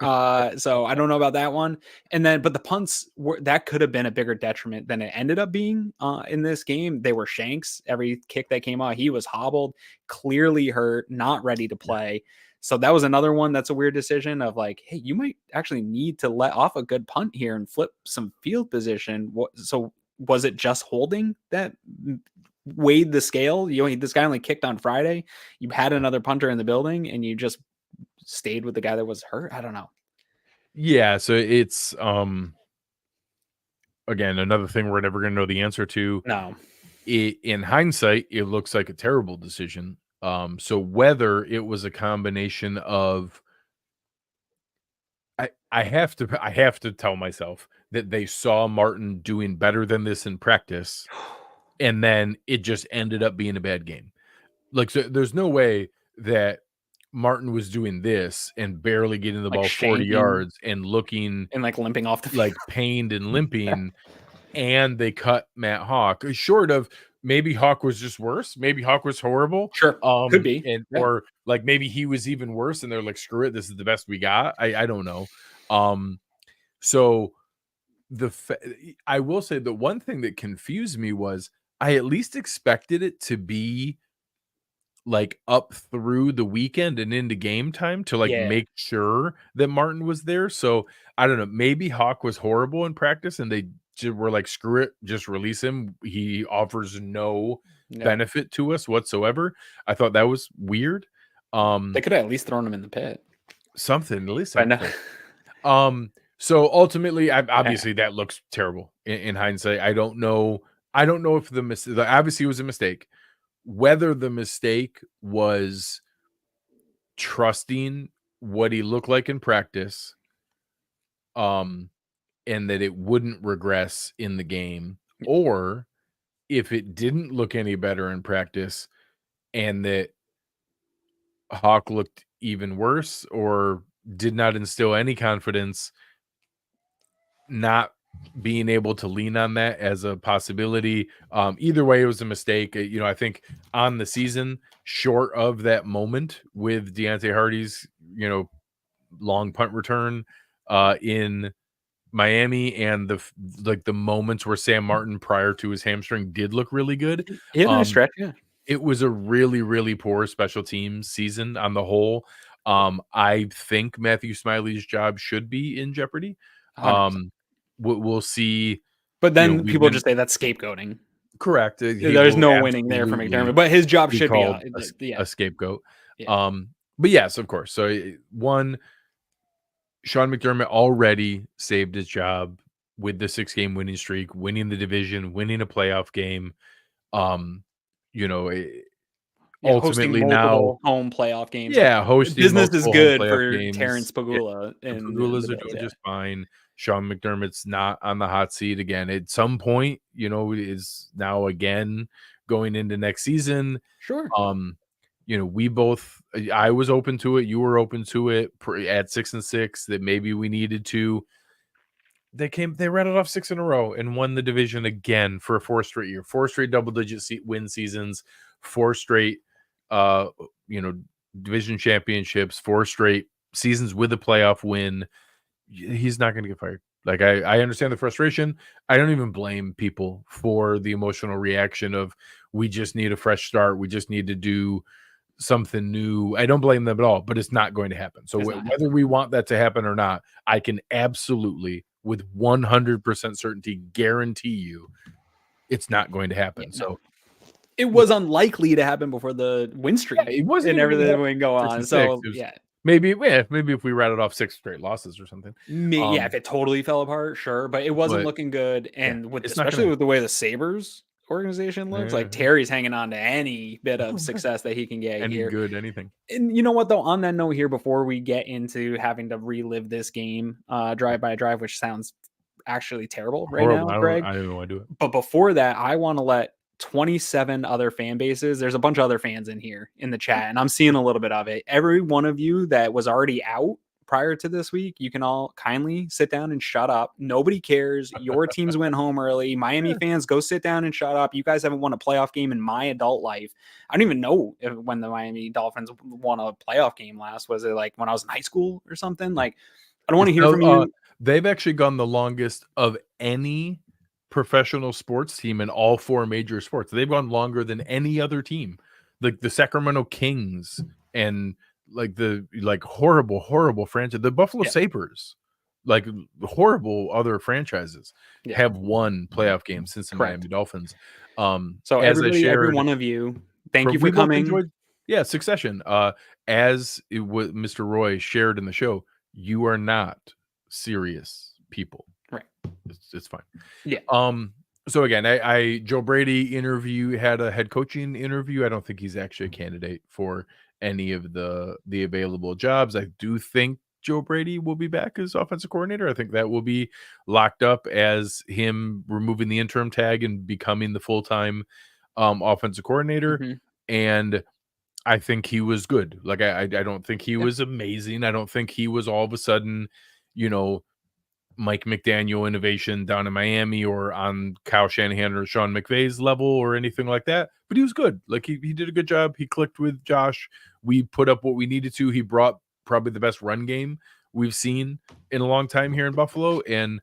So I don't know about that one. But the punts that could have been a bigger detriment than it ended up being in this game. They were shanks. Every kick that came out, he was hobbled, clearly hurt, not ready to play. So that was another one that's a weird decision of like, hey, you might actually need to let off a good punt here and flip some field position. So was it just holding that weighed the scale? This guy only kicked on Friday. You had another punter in the building and you just stayed with the guy that was hurt. I don't know. Yeah. So it's, again, another thing we're never going to know the answer to. No. In hindsight, it looks like a terrible decision. So whether it was a combination of, I have to tell myself that they saw Martin doing better than this in practice, and then it just ended up being a bad game. Like, so there's no way that Martin was doing this and barely getting the ball 40 yards and looking and like limping off the field, like pained and limping, and they cut Matt Haack. Short of maybe Haack was just worse. Maybe Haack was horrible. Sure. Could be. Or like maybe he was even worse and they're like, screw it, this is the best we got. I don't know. So I will say the one thing that confused me was I at least expected it to be like up through the weekend and into game time to make sure that Martin was there. So I don't know, maybe Haack was horrible in practice and they were like, screw it, just release him. He offers no benefit to us whatsoever. I thought that was weird. They could have at least thrown him in the pit. Something, at least something. So ultimately, obviously that looks terrible in hindsight. I don't know if obviously it was a mistake. Whether the mistake was trusting what he looked like in practice, and that it wouldn't regress in the game, or if it didn't look any better in practice and that Haack looked even worse, or did not instill any confidence, not being able to lean on that as a possibility. Either way, it was a mistake. I think on the season, short of that moment with Deontay Hardy's, long punt return in Miami, and the moments where Sam Martin prior to his hamstring did look really good. He had a nice stretch, yeah. It was a really, really poor special teams season on the whole. I think Matthew Smiley's job should be in jeopardy. 100%. We'll see. But then people just say that's scapegoating. Correct. There's no winning there for McDermott, but his job should be a scapegoat. Yeah. But yes, of course. So one, Sean McDermott already saved his job with the 6-game winning streak, winning the division, winning a playoff game. Ultimately now home playoff games. Yeah, hosting business is good for games. Terrence Pegula. And Pegula's are doing just fine. Sean McDermott's not on the hot seat again. At some point, is now again going into next season. Sure. We both. I was open to it. You were open to it at 6-6. That maybe we needed to. They rattled off 6 in a row and won the division again for a 4th straight year. 4 straight double-digit win seasons. 4 straight, division championships. 4 straight seasons with a playoff win. He's not going to get fired. Like, I understand the frustration. I don't even blame people for the emotional reaction of, we just need a fresh start. We just need to do something new. I don't blame them at all, but it's not going to happen. So whether we want that to happen or not, I can absolutely, with 100% certainty, guarantee you it's not going to happen. So it was unlikely to happen before the win streak. It wasn't, and everything would go on. So maybe if we rattled off 6 straight losses or something. If it totally fell apart, sure, but it wasn't looking good. And especially with the way the Sabres organization looks, like Terry's hanging on to any bit of success that he can get here. Anything. And you know what, though, on that note here, before we get into having to relive this game drive by drive, which sounds actually terrible now, Greg. I don't even want to do it. But before that, I want to let 27 other fan bases. There's a bunch of other fans in here in the chat, and I'm seeing a little bit of it. Every one of you that was already out prior to this week, you can all kindly sit down and shut up. Nobody cares. Your teams went home early. Miami fans, go sit down and shut up. You guys haven't won a playoff game in my adult life. I don't even know when the Miami Dolphins won a playoff game last. Was it like when I was in high school or something? Like, I don't want to hear from you. They've actually gone the longest of any professional sports team in all 4 major sports. They've gone longer than any other team. Like the Sacramento Kings and horrible franchise. The Buffalo Sabres, like horrible other franchises, have won playoff games since the Miami Dolphins. So every one of you, thank you for coming. Succession. As Mr. Roy shared in the show, you are not serious people. Right. It's fine. Yeah. So again, Joe Brady had a head coaching interview. I don't think he's actually a candidate for any of the available jobs. I do think Joe Brady will be back as offensive coordinator. I think that will be locked up as him removing the interim tag and becoming the full-time offensive coordinator. Mm-hmm. And I think he was good. Like, I don't think he was amazing. I don't think he was all of a sudden, Mike McDaniel innovation down in Miami or on Kyle Shanahan or Sean McVay's level or anything like that. But he was good. Like, he did a good job. He clicked with Josh. We put up what we needed to. He brought probably the best run game we've seen in a long time here in Buffalo. And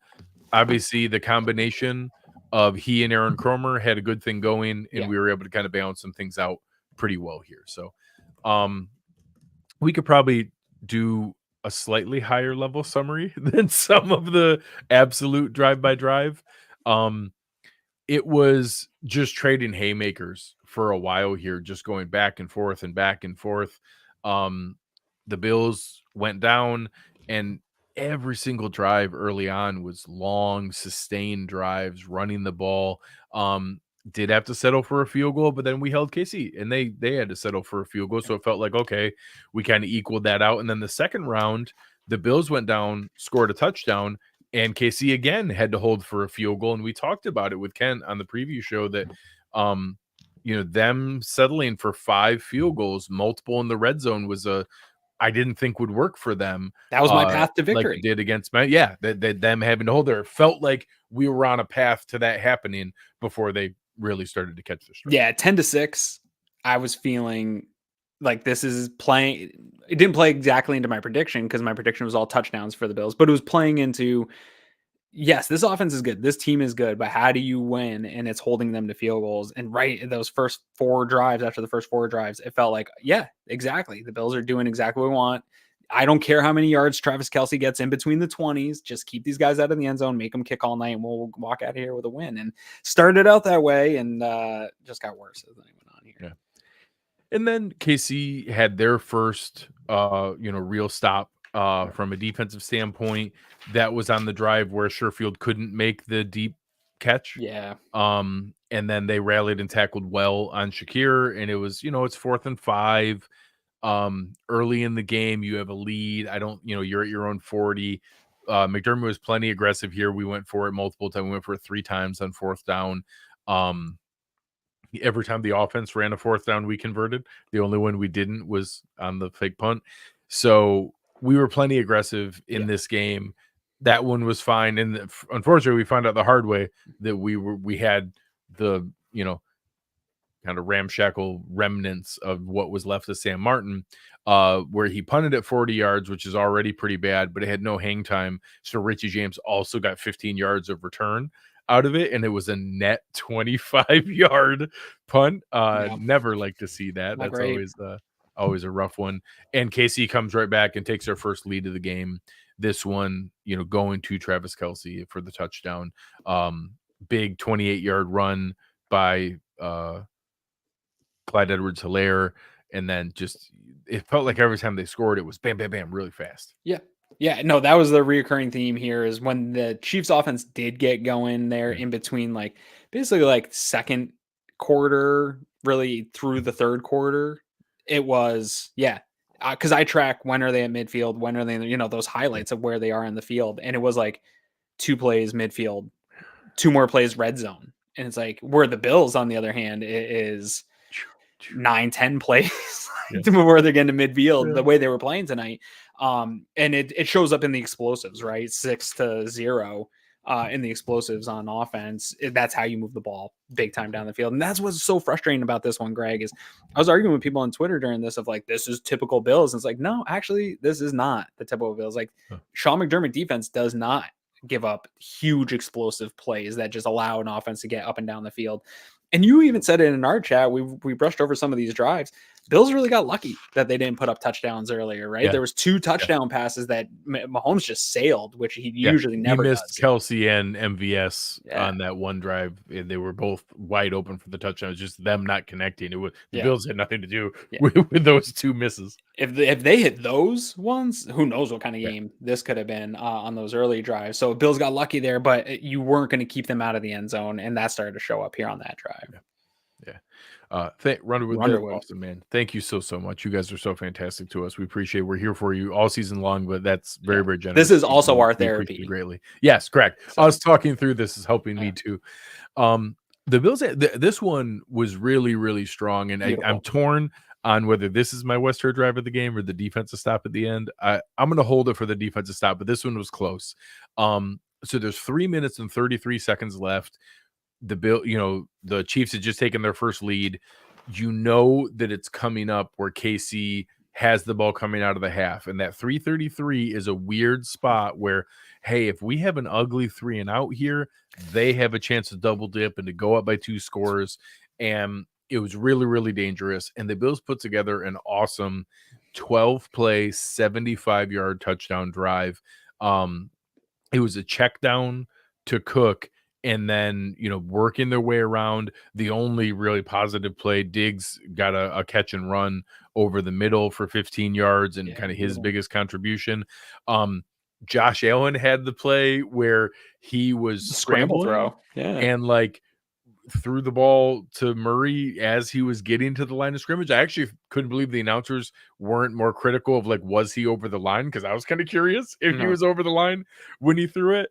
obviously the combination of he and Aaron Kromer had a good thing going, and we were able to kind of balance some things out pretty well here. So we could probably do a slightly higher level summary than some of the absolute drive by drive. It was just trading haymakers for a while here, just going back and forth and back and forth. The Bills went down, and every single drive early on was long, sustained drives, running the ball. Did have to settle for a field goal, but then we held KC, and they had to settle for a field goal. So it felt like, okay, we kind of equaled that out. And then the second round, the Bills went down, scored a touchdown, and KC again had to hold for a field goal. And we talked about it with Ken on the preview show that, them settling for 5 field goals, multiple in the red zone, was I didn't think would work for them. That was my path to like victory. it did against them having to hold there. It felt like we were on a path to that happening before they really started to catch the stride. Yeah, 10-6. I was feeling like this is playing. It didn't play exactly into my prediction because my prediction was all touchdowns for the Bills, but it was playing into, yes, this offense is good. This team is good, but how do you win? And it's holding them to field goals. And right, those first 4 drives, after the first 4 drives, it felt like, yeah, exactly. The Bills are doing exactly what we want. I don't care how many yards Travis Kelce gets in between the 20s. Just keep these guys out of the end zone, make them kick all night, and we'll walk out of here with a win. And started out that way and just got worse as they went on here. Yeah. And then KC had their first, real stop from a defensive standpoint. That was on the drive where Sherfield couldn't make the deep catch. Yeah. And then they rallied and tackled well on Shakir, and it was, it's 4th and 5. Early in the game, you have a lead. You're at your own 40. McDermott was plenty aggressive here. We went for it multiple times. We went for it 3 times on 4th down. Every time the offense ran a 4th down, we converted. The only one we didn't was on the fake punt. So we were plenty aggressive in this game. That one was fine. And unfortunately, we found out the hard way that we had the, kind of ramshackle remnants of what was left of Sam Martin, where he punted at 40 yards, which is already pretty bad, but it had no hang time. So Richie James also got 15 yards of return out of it, and it was a net 25-yard punt. Never like to see that. Not That's great. always a rough one. And KC comes right back and takes their first lead of the game. This one, going to Travis Kelce for the touchdown. Big 28-yard run by Clyde Edwards-Helaire, and then it felt like every time they scored, it was bam, bam, bam, really fast. Yeah, no, that was the reoccurring theme here is when the Chiefs offense did get going there in between basically second quarter, really through the third quarter. It was, because I track when are they at midfield, when are they, those highlights of where they are in the field. And it was 2 plays midfield, 2 more plays red zone. And it's where the Bills, on the other hand, is 9-10 plays where they're getting to midfield the way they were playing tonight. And it shows up in the explosives, right? 6-0 in the explosives on offense. That's how you move the ball big time down the field. And that's what's so frustrating about this one, Greg, is I was arguing with people on Twitter during this of this is typical Bills. And it's no, actually, this is not the typical Bills. Sean McDermott defense does not give up huge explosive plays that just allow an offense to get up and down the field. And you even said it in our chat. We brushed over some of these drives. Bills really got lucky that they didn't put up touchdowns earlier, right? Yeah. There was 2 touchdown passes that Mahomes just sailed, which he usually never does. He missed Kelce and MVS on that one drive. They were both wide open for the touchdown. It was just them not connecting. The Bills had nothing to do with those 2 misses. If they hit those ones, who knows what kind of game this could have been on those early drives. So Bills got lucky there, but you weren't going to keep them out of the end zone, and that started to show up here on that drive. Runderwood, Boston, man. Thank you so much. You guys are so fantastic to us. We appreciate it. We're here for you all season long, but that's very, very generous. This is also our therapy. Greatly. Yes, correct. So, us talking through this is helping me too. The Bills, this one was really, really strong, and I'm torn on whether this is my Herr Drive of the game or the defensive stop at the end. I'm going to hold it for the defensive stop, but this one was close. So there's 3 minutes and 33 seconds left. The Chiefs had just taken their first lead. That it's coming up where KC has the ball coming out of the half, and that 3:33 is a weird spot where, hey, if we have an ugly 3 and out here, they have a chance to double dip and to go up by 2 scores. And it was really, really dangerous. And the Bills put together an awesome 12-play, 75-yard touchdown drive. It was a check down to Cook, and then, working their way around. The only really positive play, Diggs got a catch and run over the middle for 15 yards and kind of his biggest contribution. Josh Allen had the play where he was scramble throw and threw the ball to Murray as he was getting to the line of scrimmage. I actually couldn't believe the announcers weren't more critical of was he over the line? Because I was kind of curious if he was over the line when he threw it.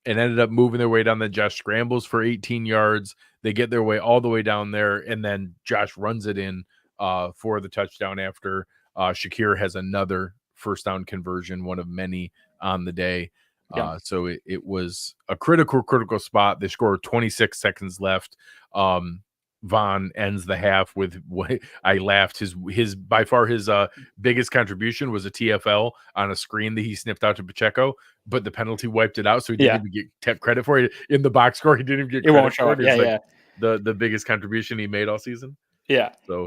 And ended up moving their way down. Then Josh scrambles for 18 yards. They get their way all the way down there, and then Josh runs it in for the touchdown after. Shakir has another first down conversion, one of many on the day. So it was a critical spot. They scored 26 seconds left. Von ends the half with what I laughed. His by far his biggest contribution was a TFL on a screen that he sniffed out to Pacheco, but the penalty wiped it out, so he didn't even get credit for it in the box score. He didn't even get credit. It won't show up. Yeah. The biggest contribution he made all season. Yeah. So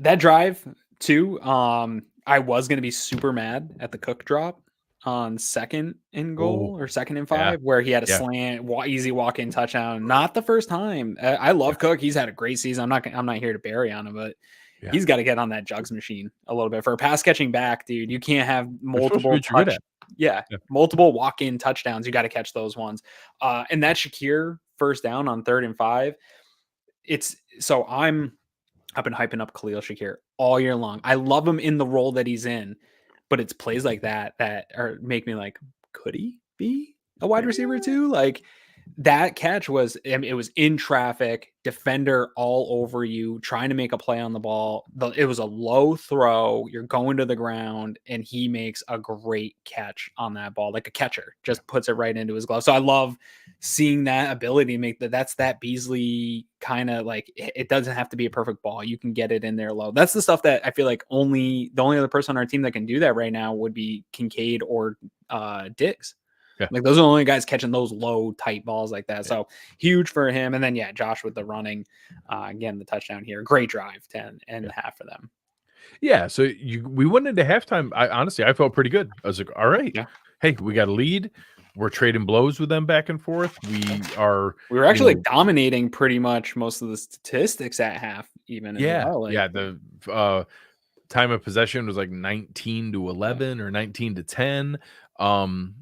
that drive too. I was gonna be super mad at the Cook drop on 2nd and goal or 2nd and 5, where he had a slant, easy walk-in touchdown. Not the first time. I love Cook. He's had a great season. I'm not here to bury on him, but he's got to get on that jugs machine a little bit for a pass catching back, dude. You can't have multiple multiple walk-in touchdowns. You got to catch those ones. And that Shakir first down on 3rd and 5. I've been hyping up Khalil Shakir all year long. I love him in the role that he's in. But it's plays like that are make me like, could he be a wide receiver too? Like that catch was, it was in traffic, defender all over you, trying to make a play on the ball. It was a low throw. You're going to the ground, and he makes a great catch on that ball, like a catcher, just puts it right into his glove. So I love seeing that ability to make that. That's that Beasley kind of like, it doesn't have to be a perfect ball. You can get it in there low. That's the stuff that I feel like the only other person on our team that can do that right now would be Kincaid or Diggs. Yeah. Like those are the only guys catching those low tight balls like that. So huge for him. And then Josh with the running, again, the touchdown here, great drive, 10 and a half for them. Yeah. So we went into halftime. I felt pretty good. I was like, all right, hey, we got a lead. We're trading blows with them back and forth. We were actually dominating pretty much most of the statistics at half, even. The time of possession was like 19-11 or 19-10.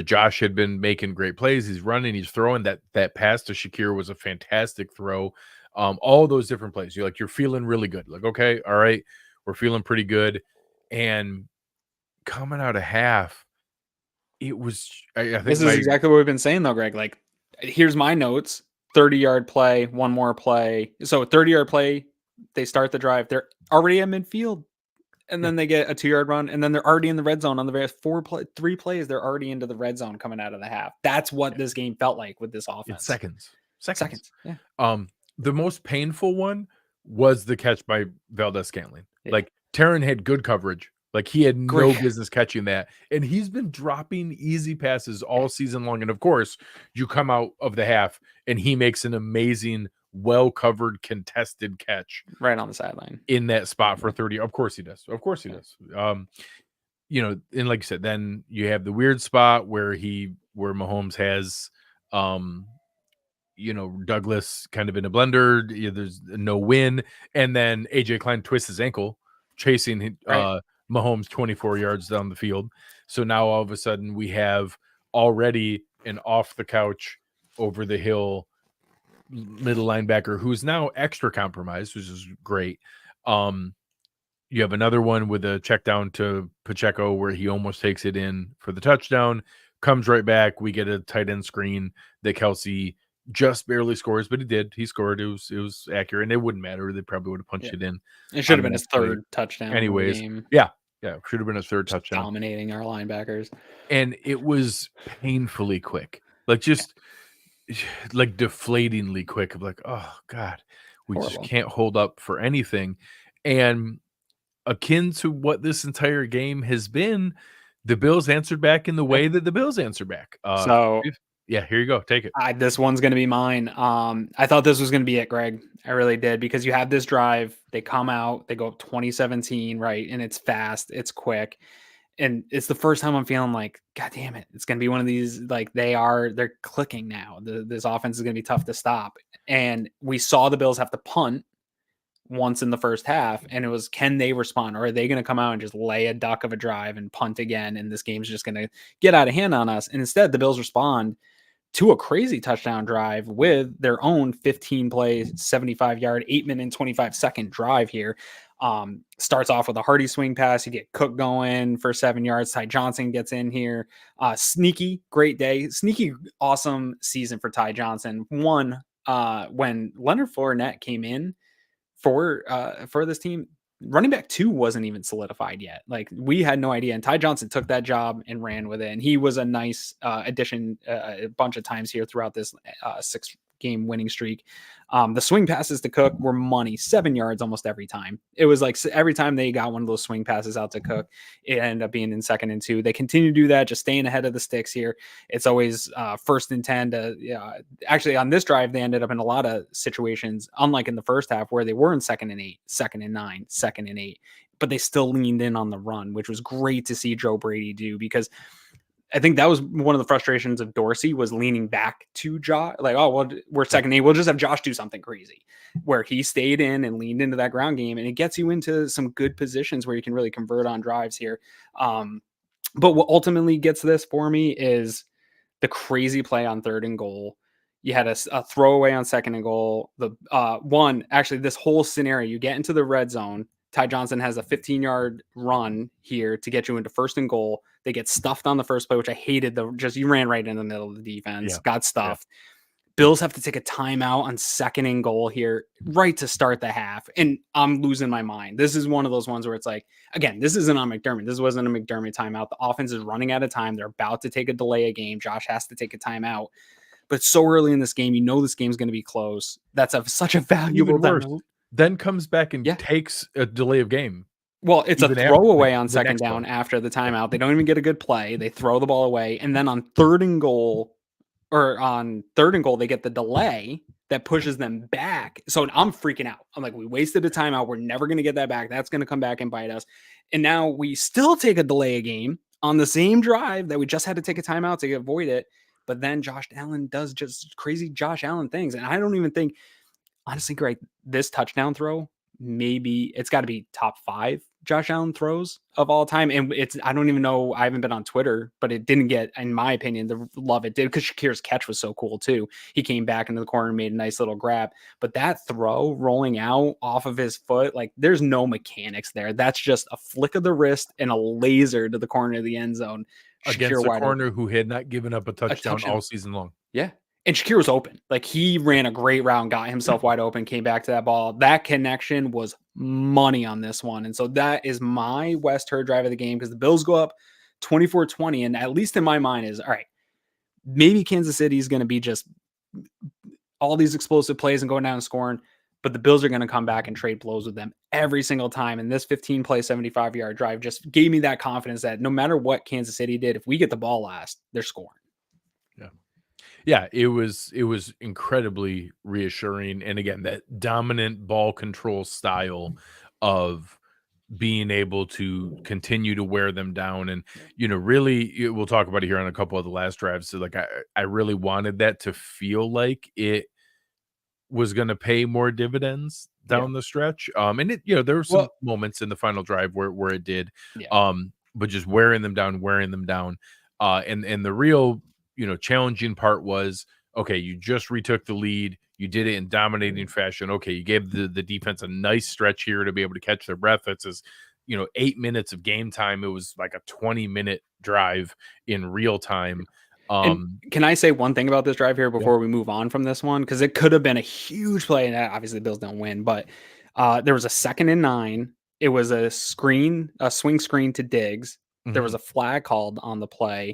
Josh had been making great plays. He's running, he's throwing. That pass to Shakir was a fantastic throw. All those different plays. You're feeling really good. Like, okay, all right, we're feeling pretty good. And coming out of half, it was, I think this is exactly what we've been saying though, Greg. Like, here's my notes: 30-yard play, one more play. So 30-yard play, they start the drive. They're already at midfield. And then they get a 2-yard run, and then they're already in the red zone on the very 3 plays. They're already into the red zone coming out of the half. That's what this game felt like with this offense. Seconds. Yeah. The most painful one was the catch by Valdez-Scantling. Yeah. Like Terrel had good coverage. Like he had no business catching that. And he's been dropping easy passes all season long. And of course, you come out of the half and he makes an amazing, well-covered, contested catch right on the sideline in that spot for 30. Of course he does. And like you said, then you have the weird spot where Mahomes has, Douglas kind of in a blender. There's no win. And then AJ Klein twists his ankle chasing Mahomes 24 yards down the field. So now all of a sudden we have already an off the couch, over the hill middle linebacker who's now extra compromised, which is great. You have another one with a check down to Pacheco where he almost takes it in for the touchdown, comes right back. We get a tight end screen that Kelce just barely scores, but he did. He scored. It was accurate, and it wouldn't matter. They probably would have punched it in. It should have been his third touchdown. Anyways, yeah, should have been his third touchdown. Dominating our linebackers. And it was painfully quick. Like just like deflatingly quick. of like, oh God, we just can't hold up for anything. And akin to what this entire game has been, the Bills answered back in the way that the Bills answered back. Yeah, here you go. Take it. This one's going to be mine. I thought this was going to be it, Greg. I really did, because you have this drive. They come out, they go up 2017, right? And it's fast, it's quick. And it's the first time I'm feeling like, God damn it, it's going to be one of these, like they're clicking now. This offense is going to be tough to stop. And we saw the Bills have to punt once in the first half, and it was, can they respond, or are they going to come out and just lay a duck of a drive and punt again, and this game's just going to get out of hand on us? And instead, the Bills respond to a crazy touchdown drive with their own 15-play, 75-yard, 8-minute and 25-second drive here. Starts off with a Hardy swing pass. You get Cook going for 7 yards. Ty Johnson gets in here. Sneaky, great day. Sneaky, awesome season for Ty Johnson. When Leonard Fournette came in for this team, running back 2 wasn't even solidified yet. Like, we had no idea. And Ty Johnson took that job and ran with it. And he was a nice addition a bunch of times here throughout this 6-game winning streak. The swing passes to Cook were money, 7 yards almost every time. It was like every time they got one of those swing passes out to Cook, it ended up being in 2nd and 2. They continue to do that, just staying ahead of the sticks here. It's always 1st and 10. Actually, on this drive, they ended up in a lot of situations, unlike in the first half, where they were in 2nd and 8, 2nd and 9, 2nd and 8, but they still leaned in on the run, which was great to see Joe Brady do, because I think that was one of the frustrations of Dorsey, was leaning back to Josh. Like, oh, well, we're 2nd and 8. We'll just have Josh do something crazy, where he stayed in and leaned into that ground game. And it gets you into some good positions where you can really convert on drives here. But what ultimately gets this for me is the crazy play on 3rd and goal. You had a throwaway on 2nd and goal. This whole scenario, you get into the red zone. Ty Johnson has a 15-yard run here to get you into 1st and goal. They get stuffed on the first play, which I hated. You ran right in the middle of the defense, got stuffed. Yeah. Bills have to take a timeout on 2nd and goal here, right to start the half. And I'm losing my mind. This is one of those ones where it's like, again, this isn't on McDermott. This wasn't a McDermott timeout. The offense is running out of time. They're about to take a delay a game. Josh has to take a timeout. But so early in this game, you know this game's going to be close. That's such a valuable timeout. Then comes back and takes a delay of game. Well, it's a throwaway on 2nd down after the timeout. They don't even get a good play. They throw the ball away. And then on 3rd and goal, they get the delay that pushes them back. So I'm freaking out. I'm like, we wasted a timeout. We're never going to get that back. That's going to come back and bite us. And now we still take a delay a game on the same drive that we just had to take a timeout to avoid it. But then Josh Allen does just crazy Josh Allen things. And I don't even think, honestly, Greg, this touchdown throw, maybe it's got to be top 5 Josh Allen throws of all time. And I don't even know, I haven't been on Twitter, but it didn't get, in my opinion, the love it did, because Shakir's catch was so cool too. He came back into the corner and made a nice little grab. But that throw rolling out off of his foot, like, there's no mechanics there. That's just a flick of the wrist and a laser to the corner of the end zone. Against a corner who had not given up a touchdown all season long. Yeah. And Shakir was open. Like, he ran a great route, got himself wide open, came back to that ball. That connection was money on this one. And so that is my West Herr drive of the game, because the Bills go up 24-20. And at least in my mind is, all right, maybe Kansas City is going to be just all these explosive plays and going down and scoring, but the Bills are going to come back and trade blows with them every single time. And this 15-play, 75-yard drive just gave me that confidence that no matter what Kansas City did, if we get the ball last, they're scoring. Yeah, it was incredibly reassuring. And again, that dominant ball control style of being able to continue to wear them down. And, really, we'll talk about it here on a couple of the last drives. So, like, I really wanted that to feel like it was going to pay more dividends down the stretch. And it, there were some moments in the final drive where it did, but just wearing them down. And the real, challenging part was, okay, you just retook the lead. You did it in dominating fashion. Okay, you gave the defense a nice stretch here to be able to catch their breath. That's 8 minutes of game time. It was like a 20-minute drive in real time. And can I say one thing about this drive here before we move on from this one? Because it could have been a huge play, and obviously the Bills don't win, but there was a 2nd and 9. It was a swing screen to Diggs. Mm-hmm. There was a flag called on the play,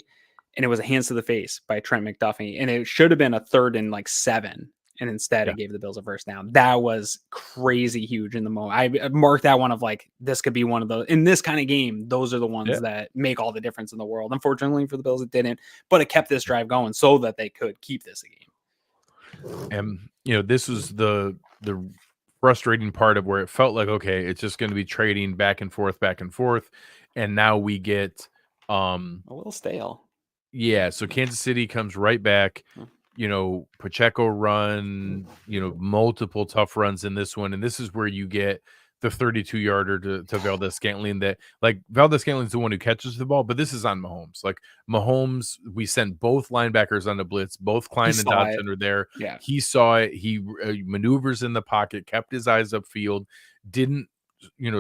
and it was a hands to the face by Trent McDuffie. And it should have been a 3rd and 7. And instead it gave the Bills a first down. That was crazy huge in the moment. I marked that one of like, this could be one of those in this kind of game. Those are the ones that make all the difference in the world. Unfortunately for the Bills, it didn't, but it kept this drive going so that they could keep this a game. And, this was the frustrating part of where it felt like, okay, it's just going to be trading back and forth. And now we get a little stale. Yeah, so Kansas City comes right back, Pacheco run, multiple tough runs in this one. And this is where you get the 32-yarder to Valdez-Scantling that, like, Valdez-Scantling's the one who catches the ball, but this is on Mahomes. Like, Mahomes, we sent both linebackers on the blitz. Both Klein and Dawson are there. Yeah. He saw it. He maneuvers in the pocket, kept his eyes upfield, didn't,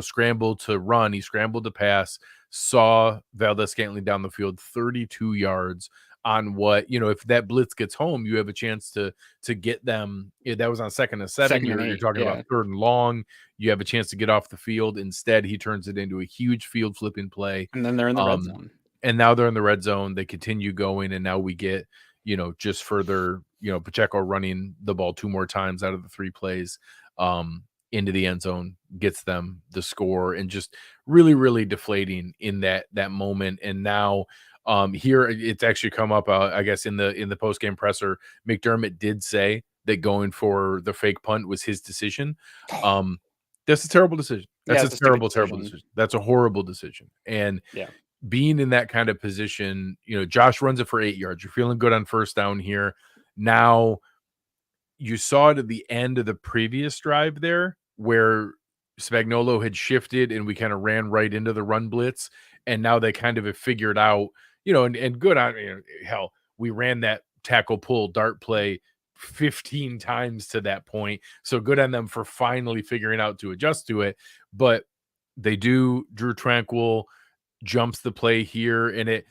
scramble to run. He scrambled to pass, saw Valdez-Scantling down the field, 32 yards on what, if that blitz gets home, you have a chance to get them. That was on 2nd and 7. Second and You're 8, talking about 3rd and long. You have a chance to get off the field. Instead, he turns it into a huge field flipping play. And then they're in the red zone. And now they're in the red zone. They continue going, and now we get, just further, Pacheco running the ball 2 more times out of the 3 plays into the end zone, gets them the score, and just really, really deflating in that moment. And now here it's actually come up, I guess, in the post-game presser, McDermott did say that going for the fake punt was his decision. That's a terrible decision. That's a terrible decision. That's a horrible decision. And being in that kind of position, Josh runs it for 8 yards. You're feeling good on first down here. Now, you saw it at the end of the previous drive there where Spagnuolo had shifted and we kind of ran right into the run blitz. And now they kind of have figured out, and good on, hell, we ran that tackle pull dart play 15 times to that point. So good on them for finally figuring out to adjust to it. But they do. Drew Tranquil jumps the play here, and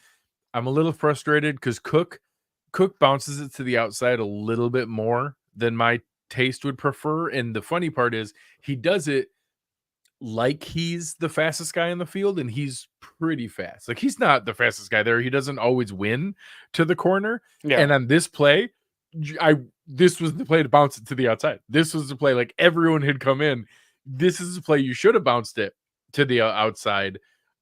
I'm a little frustrated because Cook bounces it to the outside a little bit more than my taste would prefer. And the funny part is he does it like he's the fastest guy in the field, and he's pretty fast. Like, he's not the fastest guy there. He doesn't always win to the corner. Yeah. And on this play, this was the play to bounce it to the outside. This was the play, like, everyone had come in. This is the play you should have bounced it to the outside.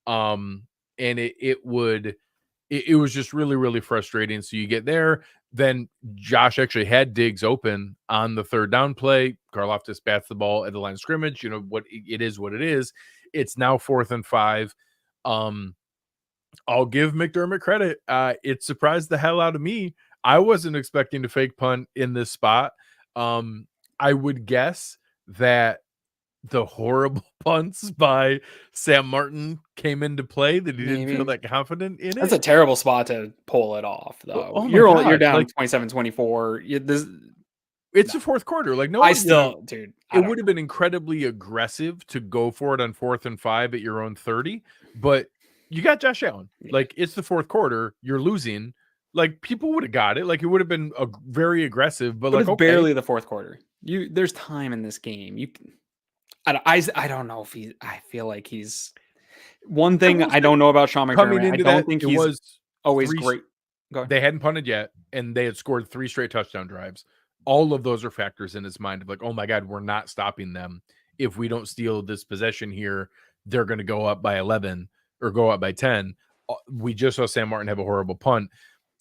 And it was just really, really frustrating. So you get there, then Josh actually had Diggs open on the 3rd down play. Karlaftis bats the ball at the line of scrimmage. What it is. It's now 4th and 5. I'll give McDermott credit. It surprised the hell out of me. I wasn't expecting to fake punt in this spot. I would guess that the horrible punts by Sam Martin came into play, that he didn't feel that confident in it. That's a terrible spot to pull it off, though. Oh you're down like 27-24. It's the 4th quarter. Like, no, dude, it would have been incredibly aggressive to go for it on 4th and 5 at your own 30, but you got Josh Allen. Like, it's the 4th quarter. You're losing. Like, people would have got it. Like, it would have been very aggressive, but like, it's barely the 4th quarter. There's time in this game. I don't know if I feel like he's one thing I don't know about Sean McDermott. I don't think he was always great. They hadn't punted yet, and they had scored 3 straight touchdown drives. All of those are factors in his mind of like, oh my God, we're not stopping them. If we don't steal this possession here, they're going to go up by 11 or go up by 10. We just saw Sam Martin have a horrible punt.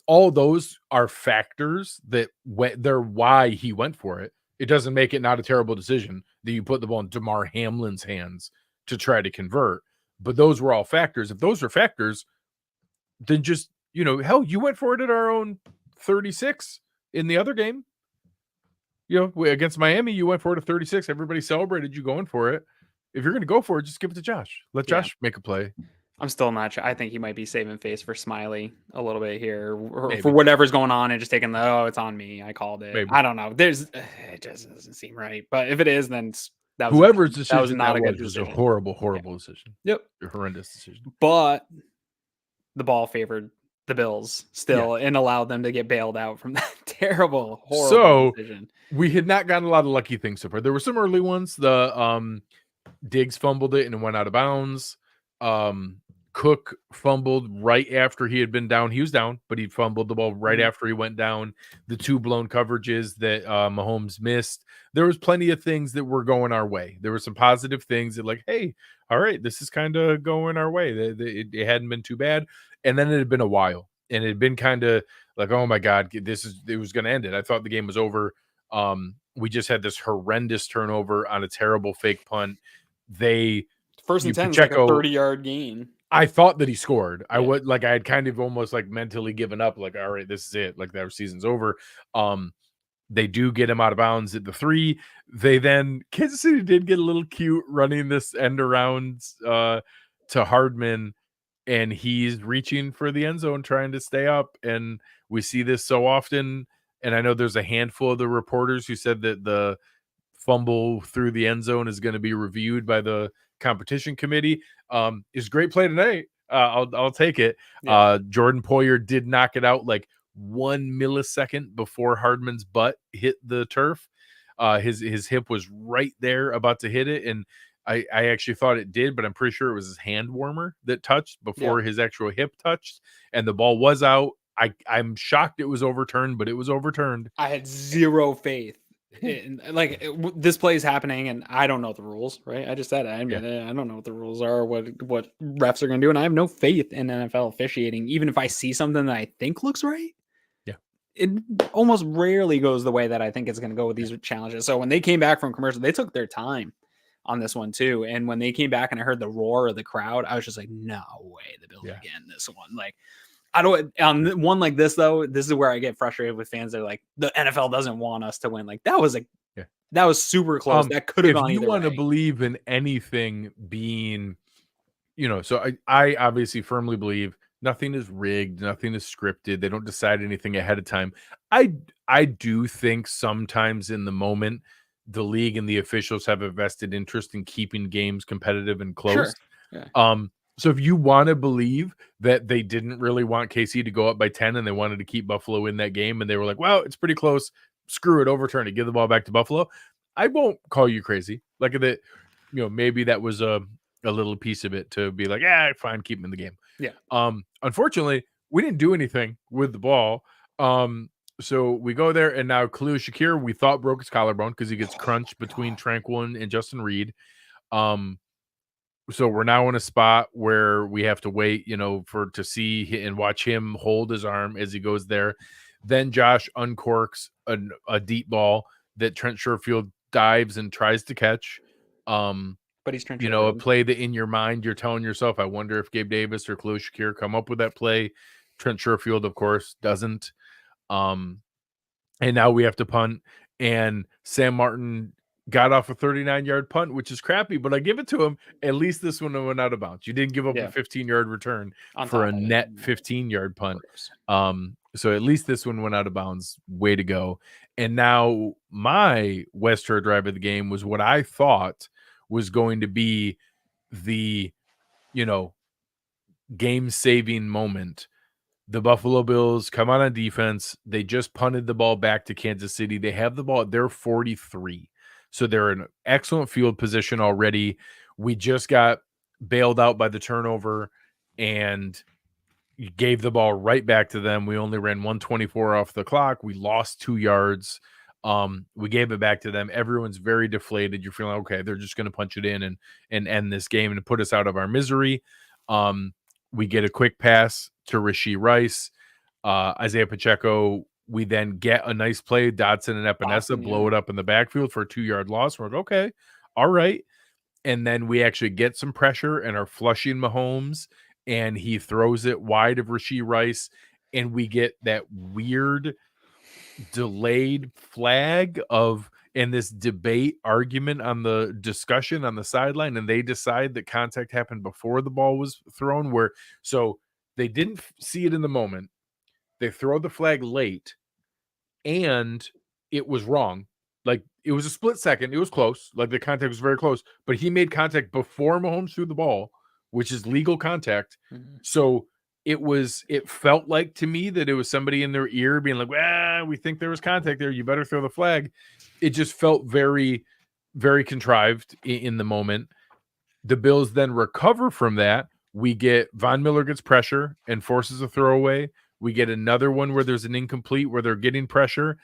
All those are factors that they're why he went for it. It doesn't make it not a terrible decision that you put the ball in DeMar Hamlin's hands to try to convert. But those were all factors. If those are factors, then just, hell, you went for it at our own 36 in the other game. Against Miami, you went for it at 36. Everybody celebrated you going for it. If you're going to go for it, just give it to Josh. Let Josh make a play. I'm still not sure. I think he might be saving face for Smiley a little bit here, or for whatever's going on, and just taking it's on me. I called it. Maybe. I don't know. It just doesn't seem right. But if it is, then whoever's decision that was not a good decision. Was a horrible decision. Yep, a horrendous decision. But the ball favored the Bills still, and allowed them to get bailed out from that horrible decision. We had not gotten a lot of lucky things so far. There were some early ones. The Diggs fumbled it and it went out of bounds. Cook fumbled right after he had been down. He was down, but he fumbled the ball right after he went down. The 2 blown coverages that Mahomes missed. There was plenty of things that were going our way. There were some positive things that like, hey, all right, this is kind of going our way. It hadn't been too bad. And then it had been a while. And it had been kind of like, oh my God, it was going to end it. I thought the game was over. We just had this horrendous turnover on a terrible fake punt. First and 10 is like a 30-yard gain. I thought that he scored. I had kind of almost like mentally given up, like, all right, this is it. Like, their season's over. They do get him out of bounds at the 3. Kansas City did get a little cute running this end around to Hardman, and he's reaching for the end zone, trying to stay up. And we see this so often. And I know there's a handful of the reporters who said that the fumble through the end zone is going to be reviewed by the competition committee. Is great play tonight. I'll take it. Yeah. Jordan Poyer did knock it out like 1 millisecond before Hardman's butt hit the turf. His hip was right there about to hit it, and I actually thought it did, but I'm pretty sure it was his hand warmer that touched before his actual hip touched, and the ball was out. I'm shocked it was overturned, but it was overturned. I had zero faith. This play is happening, and I don't know the rules, right? I just said it. I admit it. I don't know what the rules are, what refs are going to do, and I have no faith in NFL officiating. Even if I see something that I think looks right, it almost rarely goes the way that I think it's going to go with these challenges. So when they came back from commercial, they took their time on this one too. And when they came back and I heard the roar of the crowd, I was just like, no way the Bills again this one. Like, I don't, on one like this though, this is where I get frustrated with fans. They're like, the NFL doesn't want us to win. Like, that was that was super close. That could have gone either way. If you want to believe in anything being, so I obviously firmly believe nothing is rigged, nothing is scripted. They don't decide anything ahead of time. I do think sometimes in the moment, the league and the officials have a vested interest in keeping games competitive and close. Sure. Yeah. So if you want to believe that they didn't really want KC to go up by 10 and they wanted to keep Buffalo in that game and they were like, well, it's pretty close. Screw it, overturn it, give the ball back to Buffalo. I won't call you crazy. Like that, maybe that was a little piece of it to be like, fine, keep him in the game. Yeah. Unfortunately, we didn't do anything with the ball. So we go there, and now Khalil Shakir, we thought broke his collarbone because he gets crunched between Tranquil and Justin Reid. So we're now in a spot where we have to wait, to see and watch him hold his arm as he goes there. Then Josh uncorks a deep ball that Trent Sherfield dives and tries to catch. But he's Trent a play that in your mind you're telling yourself, I wonder if Gabe Davis or Khalil Shakir come up with that play. Trent Sherfield, of course, doesn't. And now we have to punt. And Sam Martin got off a 39-yard punt, which is crappy, but I give it to him. At least this one went out of bounds. You didn't give up a 15-yard return for a net 15-yard punt. So at least this one went out of bounds. Way to go. And now my West Herr Drive of the game was what I thought was going to be the, game-saving moment. The Buffalo Bills come out on defense. They just punted the ball back to Kansas City. They have the ball at their 43. So they're in excellent field position already. We just got bailed out by the turnover and gave the ball right back to them. We only ran 124 off the clock. We lost 2 yards. We gave it back to them. Everyone's very deflated. You're feeling okay. They're just going to punch it in and end this game and put us out of our misery. We get a quick pass to Rashee Rice, Isaiah Pacheco. We then get a nice play. Dodson and Epinesa blow it up in the backfield for a 2-yard loss. We're like, okay, all right. And then we actually get some pressure and are flushing Mahomes, and he throws it wide of Rashee Rice, and we get that weird delayed flag and this debate argument on the discussion on the sideline, and they decide that contact happened before the ball was thrown, so they didn't see it in the moment. They throw the flag late, and it was wrong. Like, it was a split second. It was close. Like, the contact was very close, but he made contact before Mahomes threw the ball, which is legal contact. Mm-hmm. So it felt like to me that it was somebody in their ear being like, well, we think there was contact there. You better throw the flag. It just felt very, very contrived in the moment. The Bills then recover from that. We get Von Miller gets pressure and forces a throwaway. We get another one where there's an incomplete where they're getting pressure.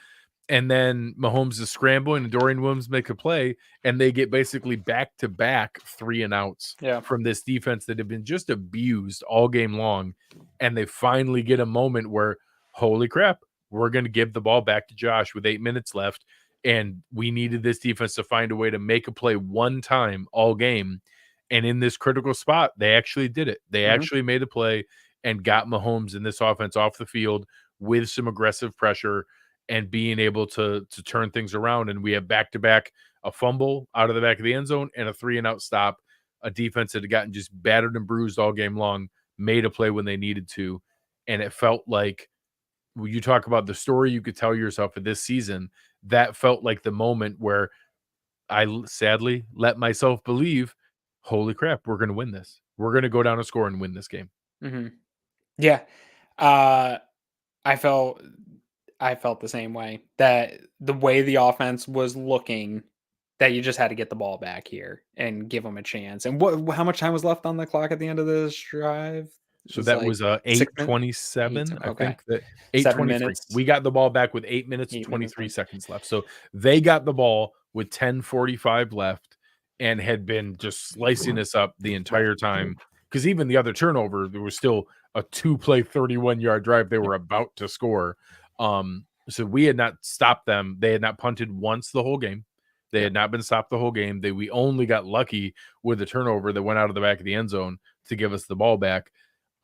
And then Mahomes is scrambling and Dorian Williams make a play, and they get basically back-to-back 3-and-outs from this defense that have been just abused all game long. And they finally get a moment where, holy crap, we're going to give the ball back to Josh with 8 minutes left. And we needed this defense to find a way to make a play one time all game. And in this critical spot, they actually did it. They actually made a play and got Mahomes in this offense off the field with some aggressive pressure and being able to turn things around. And we have back-to-back, a fumble out of the back of the end zone and a 3-and-out stop. A defense that had gotten just battered and bruised all game long, made a play when they needed to. And it felt like, when you talk about the story you could tell yourself for this season, that felt like the moment where I sadly let myself believe, holy crap, we're going to win this. We're going to go down a score and win this game. Mm-hmm. Yeah. I felt the same way, that the way the offense was looking, that you just had to get the ball back here and give them a chance. And how much time was left on the clock at the end of this drive? It So was that like was 6 minutes. 8:27. I Okay, think that 7 8:23. minutes. We got the ball back with 8 minutes and 8 minutes 23 left. seconds left. So they got the ball with 10:45 left and had been just slicing us up the entire time. Because even the other turnover, there was still a 2-play 31-yard drive they were about to score. So we had not stopped them. They had not punted once the whole game. They had not been stopped the whole game. We only got lucky with the turnover that went out of the back of the end zone to give us the ball back.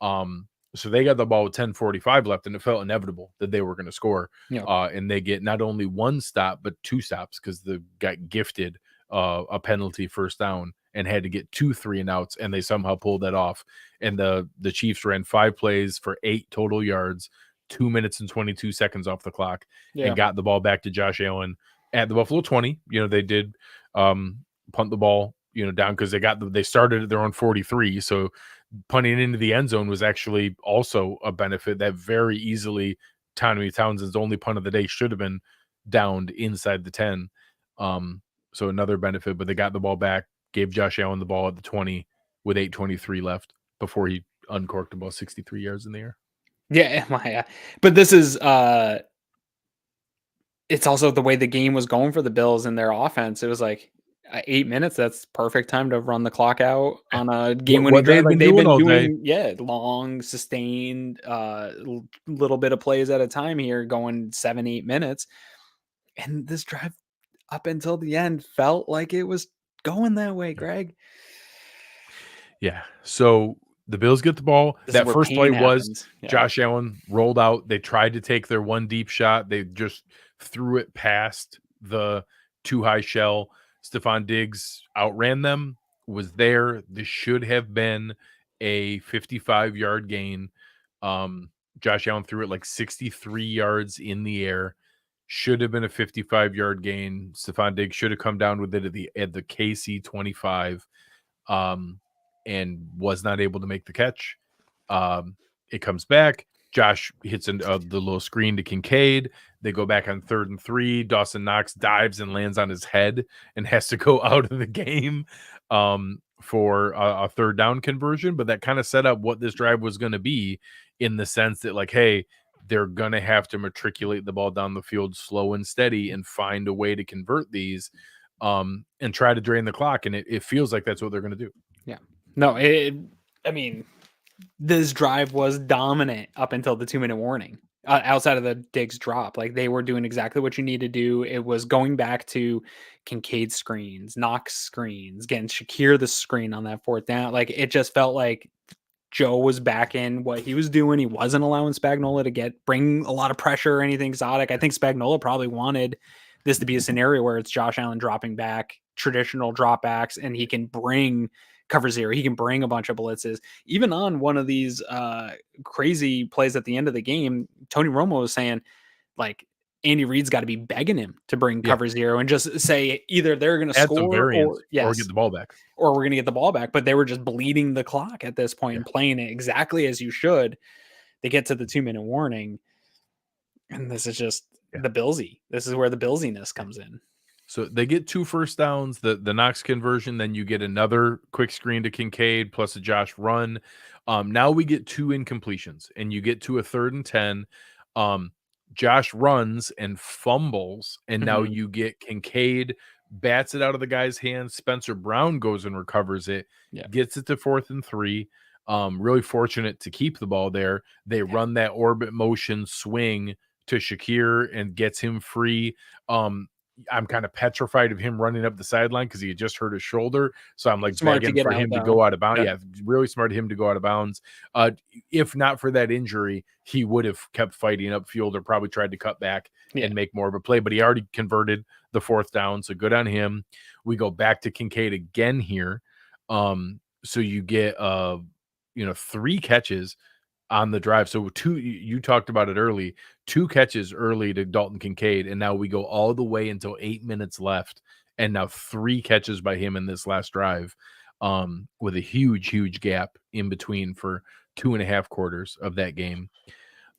So they got the ball with 10:45 left, and it felt inevitable that they were going to score. And they get not only one stop, but 2 stops because they got gifted a penalty first down and had to get 2 3-and-outs, and they somehow pulled that off. And the Chiefs ran 5 plays for 8 total yards, 2 minutes and 22 seconds off the clock, and got the ball back to Josh Allen at the Buffalo 20. They did punt the ball, down because they started at their own 43. So punting into the end zone was actually also a benefit that very easily Tommy Townsend's only punt of the day should have been downed inside the 10. So another benefit, but they got the ball back, gave Josh Allen the ball at the 20 with 8:23 left before he uncorked about 63 yards in the air. Yeah, but this is it's also the way the game was going for the Bills and their offense. It was like 8 minutes. That's perfect time to run the clock out on a game-winning What they drive. had Like been they've doing been all day. doing, long, sustained, little bit of plays at a time here, going 7-8 minutes. And this drive up until the end felt like it was going that way, Greg. Yeah. So the Bills get the ball. This is That where first play pain was happens. Yeah. Josh Allen rolled out. They tried to take their one deep shot. They just threw it past the too high shell. Stefon Diggs outran them, was there. This should have been a 55-yard gain. Josh Allen threw it like 63 yards in the air. Should have been a 55-yard gain. Stefon Diggs should have come down with it at the KC 25. And was not able to make the catch. It comes back. Josh hits the little screen to Kincaid. They go back on 3rd and 3. Dawson Knox dives and lands on his head and has to go out of the game for a 3rd down conversion. But that kind of set up what this drive was going to be, in the sense that, like, hey, they're going to have to matriculate the ball down the field slow and steady and find a way to convert these and try to drain the clock. And it feels like that's what they're going to do. Yeah. No, this drive was dominant up until the 2-minute warning. Outside of the Diggs drop, like they were doing exactly what you need to do. It was going back to Kincaid screens, Knox screens, getting Shakir the screen on that 4th down. Like it just felt like Joe was back in what he was doing. He wasn't allowing Spagnuolo to bring a lot of pressure or anything exotic. I think Spagnuolo probably wanted this to be a scenario where it's Josh Allen dropping back, traditional dropbacks, and he can bring cover 0. He can bring a bunch of blitzes. Even on one of these crazy plays at the end of the game, Tony Romo was saying, like, Andy Reid's got to be begging him to bring cover 0 and just say either they're going to score or get the ball back, or we're going to get the ball back. But they were just bleeding the clock at this point and playing it exactly as you should. They get to the 2-minute warning, and this is just the Billsy. This is where the Billsiness comes in. So they get 2 first downs, the Knox conversion, then you get another quick screen to Kincaid plus a Josh run. Now we get 2 incompletions, and you get to a 3rd and 10. Josh runs and fumbles, and now you get Kincaid bats it out of the guy's hands. Spencer Brown goes and recovers it, gets it to 4th and 3. Really fortunate to keep the ball there. They run that orbit motion swing to Shakir and gets him free. I'm kind of petrified of him running up the sideline because he had just hurt his shoulder. So I'm like begging for him to go out of bounds. Yeah, really smart of him to go out of bounds. If not for that injury, he would have kept fighting upfield or probably tried to cut back and make more of a play. But he already converted the 4th down, so good on him. We go back to Kincaid again here. So you get 3 catches on the drive. So 2, you talked about it early, 2 catches early to Dalton Kincaid, and now we go all the way until 8 minutes left, and now 3 catches by him in this last drive, with a huge gap in between for 2.5 quarters of that game.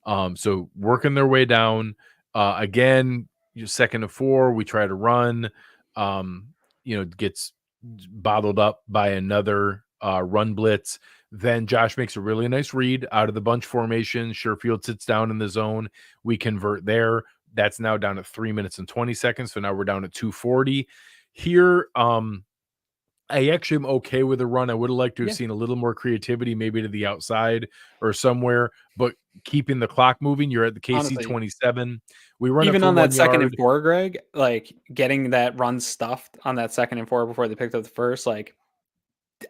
So working their way down. Again, 2nd and 4, we try to run. Gets bottled up by another run blitz. Then Josh makes a really nice read out of the bunch formation. Sherfield sits down in the zone. We convert there. That's now down at 3 minutes and 20 seconds. So now we're down at 2:40. Here, I actually am okay with the run. I would have liked to have seen a little more creativity, maybe to the outside or somewhere, but keeping the clock moving. You're at the KC Honestly, 27. We run it even for on that 1 2nd and yard. 4, Greg, like getting that run stuffed on that 2nd and 4 before they picked up the first, like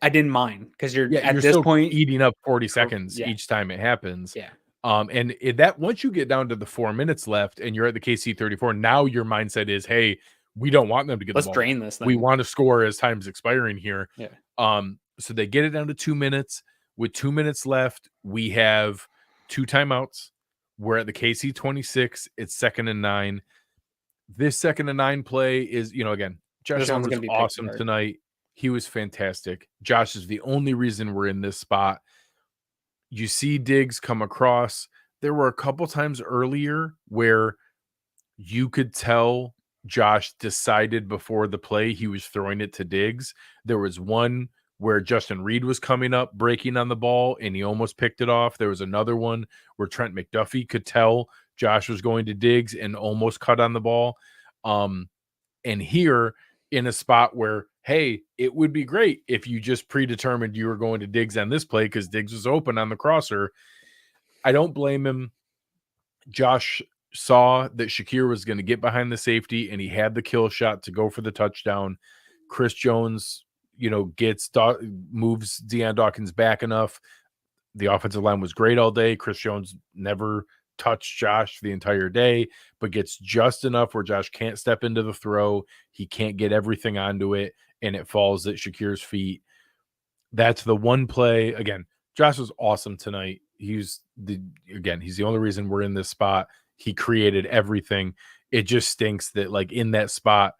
I didn't mind because you're Yeah, at you're this still point. eating up 40 seconds Yeah, each time it happens. yeah. That once you get down to the 4 minutes left and you're at the KC 34, now your mindset is, hey, we don't want them to get the Let's ball drain back. this We thing. want to score as time's expiring here. Yeah. So they get it down to 2 minutes. With 2 minutes left, we have 2 timeouts. We're at the KC 26. It's 2nd and 9. This 2nd and 9 play is, again, Josh This Allen one's was gonna be picked awesome apart. tonight. He was fantastic. Josh is the only reason we're in this spot. You see Diggs come across. There were a couple times earlier where you could tell Josh decided before the play he was throwing it to Diggs. There was one where Justin Reid was coming up, breaking on the ball, and he almost picked it off. There was another one where Trent McDuffie could tell Josh was going to Diggs and almost cut on the ball. And here in a spot where, hey, it would be great if you just predetermined you were going to Diggs on this play because Diggs was open on the crosser. I don't blame him. Josh saw that Shakir was going to get behind the safety and he had the kill shot to go for the touchdown. Chris Jones, moves Deion Dawkins back enough. The offensive line was great all day. Chris Jones never touched Josh the entire day, but gets just enough where Josh can't step into the throw. He can't get everything onto it, and it falls at Shakir's feet. That's the one play. Again, Josh was awesome tonight. He's the only reason we're in this spot. He created everything. It just stinks that like in that spot,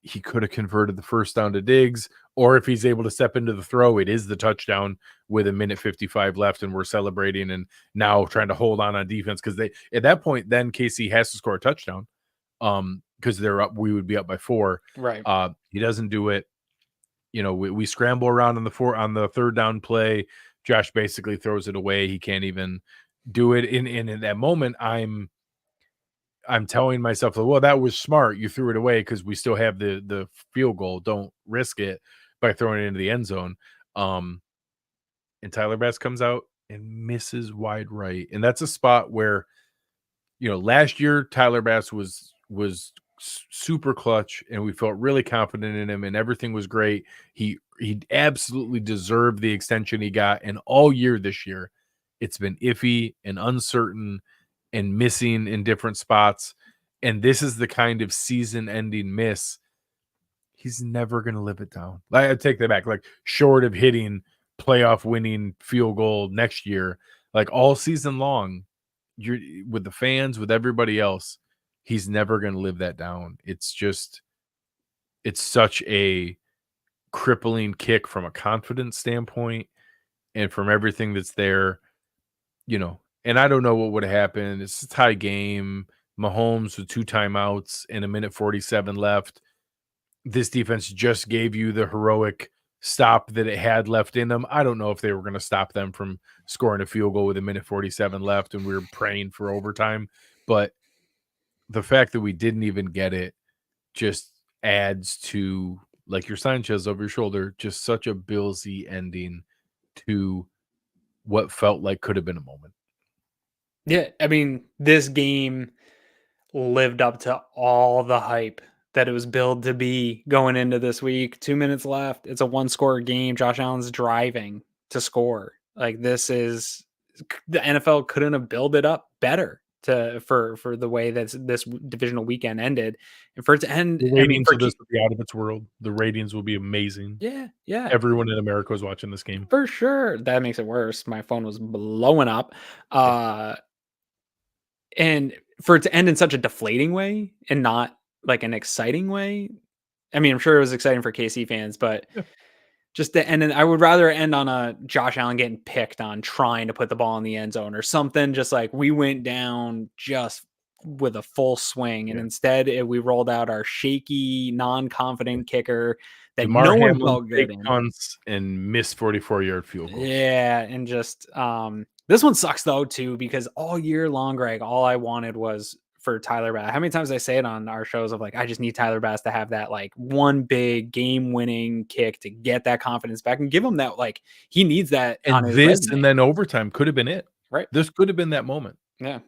he could have converted the first down to Diggs, or if he's able to step into the throw, it is the touchdown with 1:55 left, and we're celebrating and now trying to hold on defense because they at that point then KC has to score a touchdown because they're up. We would be up by 4. Right. He doesn't do it. We scramble around on the 3rd down play. Josh basically throws it away. He can't even do it. In that moment, I'm telling myself, well, that was smart. You threw it away because we still have the field goal. Don't risk it by throwing it into the end zone. And Tyler Bass comes out and misses wide right. And that's a spot where, last year Tyler Bass was super clutch and we felt really confident in him and everything was great. He absolutely deserved the extension he got. And all year this year, it's been iffy and uncertain and missing in different spots. And this is the kind of season-ending miss. He's never going to live it down. I take that back. Like short of hitting playoff-winning field goal next year, like all season long, you're with the fans, with everybody else, he's never going to live that down. It's such a crippling kick from a confidence standpoint and from everything that's there, and I don't know what would have happened. It's a tie game. Mahomes with 2 timeouts and 1:47 left. This defense just gave you the heroic stop that it had left in them. I don't know if they were going to stop them from scoring a field goal with 1:47 left and we were praying for overtime. But the fact that we didn't even get it just adds to, like your Sanchez over your shoulder, just such a Billsy ending to what felt like could have been a moment. Yeah, I mean, this game lived up to all the hype that it was billed to be going into this week. 2 minutes left. It's a 1-score game. Josh Allen's driving to score. Like this is the NFL couldn't have built it up better for the way that this divisional weekend ended, and for it to end. The I mean, ratings of this will be out of its world. The ratings will be amazing. yeah, Everyone in America is watching this game. for sure. That makes it worse. My phone was blowing up. And for it to end in such a deflating way and not like an exciting way. I mean, I'm sure it was exciting for KC fans, but Yeah. And then I would rather end on a Josh Allen getting picked on trying to put the ball in the end zone or something. Just like we went down just with a full swing, and instead we rolled out our shaky, non-confident kicker that DeMar no one Hamlin felt good fake in. punts and missed 44-yard field goals. Yeah, and just this one sucks though too, because all year long, Greg, all I wanted was for Tyler Bass. How many times I say it on our shows of like, I just need Tyler Bass to have that like one big game-winning kick to get that confidence back and give him that, like he needs that And on his this resume. and then overtime could have been it. Right. This could have been that moment. Yeah.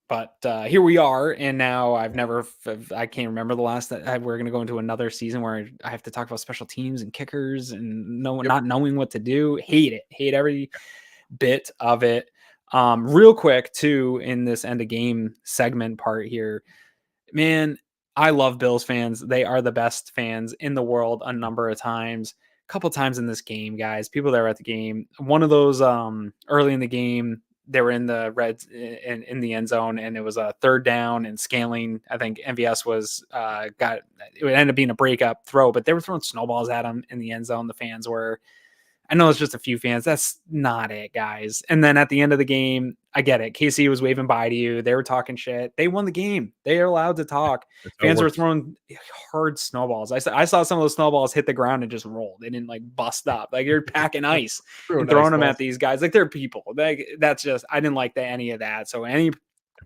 But here we are, and now I can't remember the last that we're going to go into another season where I have to talk about special teams and kickers and not knowing what to do. Hate every bit of it. Real quick too, in this end of game segment part here, man, I love Bills fans. They are the best fans in the world a number of times. A couple times in this game, guys, people that were at the game. One of those early in the game, they were in the Reds in the end zone, and it was a third down and Scaling. I think MVS was it would end up being a breakup throw, but they were throwing snowballs at him in the end zone. The fans were. I know it's just a few fans. That's not it, guys. And then at the end of the game, I get it. KC was waving bye to you. They were talking shit. They won the game. They are allowed to talk. Fans were throwing hard snowballs. I saw some of those snowballs hit the ground and just roll. They didn't like bust up. Like you're packing ice and throwing them at these guys. Like they're people. That's just, I didn't like any of that. So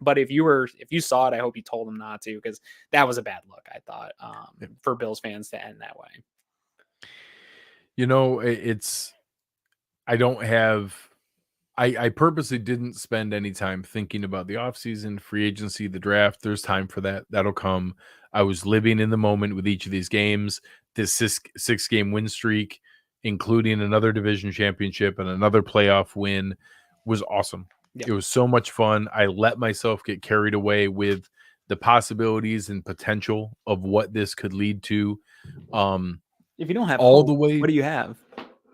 but if you saw it, I hope you told them not to, because that was a bad look, I thought, for Bills fans to end that way. You know, I purposely didn't spend any time thinking about the offseason, free agency, the draft. There's time for that. That'll come. I was living in the moment with each of these games. This six-game win streak, including another division championship and another playoff win, was awesome. Yep. It was so much fun. I let myself get carried away with the possibilities and potential of what this could lead to. If you don't have all hope, the way, what do you have?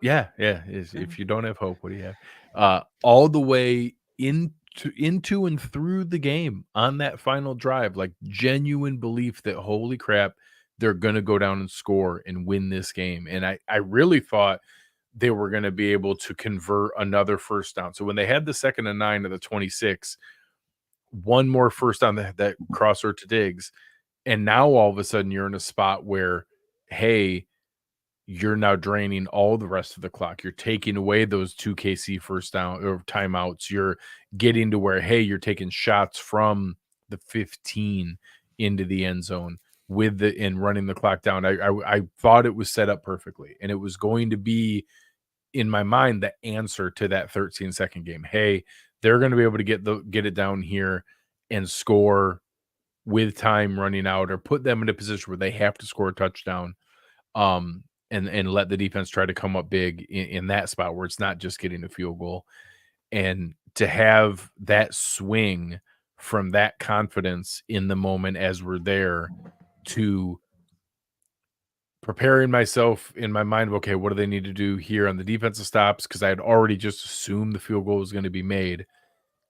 Yeah. If you don't have hope, what do you have? All the way into and through the game on that final drive, like genuine belief that holy crap, they're gonna go down and score and win this game. And I really thought they were gonna be able to convert another first down. So when they had the 2nd and 9 of the 26, one more first down, that crosser to Diggs, and now all of a sudden you're in a spot where, hey, you're now draining all the rest of the clock. You're taking away those 2 KC first down or timeouts. You're getting to where, hey, you're taking shots from the 15 into the end zone and running the clock down. I thought it was set up perfectly, and it was going to be, in my mind, the answer to that 13-second game. Hey, they're going to be able to get it down here and score with time running out, or put them in a position where they have to score a touchdown. And let the defense try to come up big in that spot where it's not just getting a field goal. And to have that swing from that confidence in the moment as we're there, to preparing myself in my mind of, okay, what do they need to do here on the defensive stops? Because I had already just assumed the field goal was going to be made.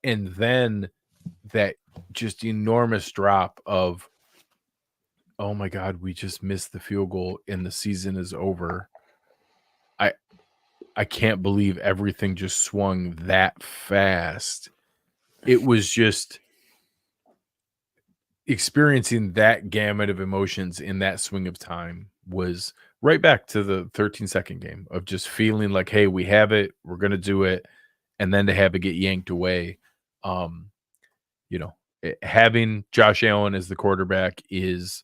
And then that just enormous drop of, oh my God, we just missed the field goal and the season is over. I can't believe everything just swung that fast. It was just experiencing that gamut of emotions in that swing of time was right back to the 13-second game of just feeling like, hey, we have it, we're going to do it. And then to have it get yanked away. Having Josh Allen as the quarterback is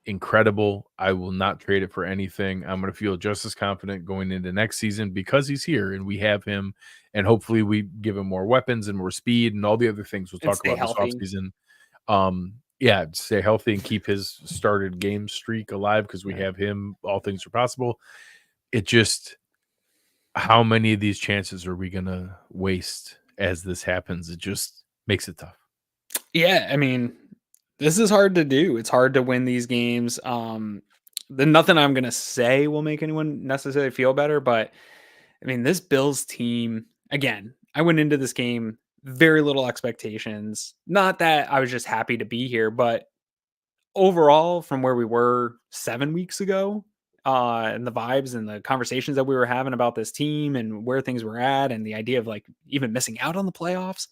incredible. I will not trade it for anything. I'm going to feel just as confident going into next season because he's here and we have him, and hopefully we give him more weapons and more speed and all the other things we'll talk about this offseason. Stay healthy and keep his started game streak alive because we have him. All things are possible. It just, how many of these chances are we going to waste as this happens? It just makes it tough. Yeah, I mean, this is hard to do. It's hard to win these games. Nothing I'm going to say will make anyone necessarily feel better, but I mean, this Bills team, again, I went into this game very little expectations. Not that I was just happy to be here, but overall, from where we were 7 weeks ago, and the vibes and the conversations that we were having about this team and where things were at, and the idea of like even missing out on the playoffs,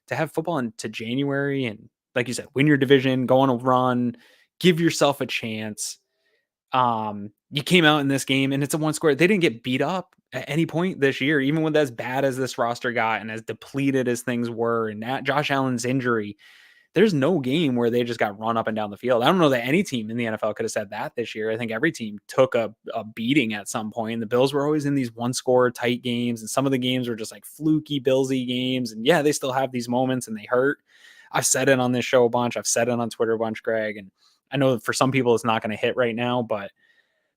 to have football into January and, like you said, win your division, go on a run, give yourself a chance. You came out in this game and it's a one score. They didn't get beat up at any point this year, even with as bad as this roster got and as depleted as things were, and that Josh Allen's injury. There's no game where they just got run up and down the field. I don't know that any team in the NFL could have said that this year. I think every team took a beating at some point. The Bills were always in these one-score tight games, and some of the games were just like fluky, Billsy games. And yeah, they still have these moments and they hurt. I've said it on this show a bunch. I've said it on Twitter a bunch, Greg. And I know for some people it's not going to hit right now, but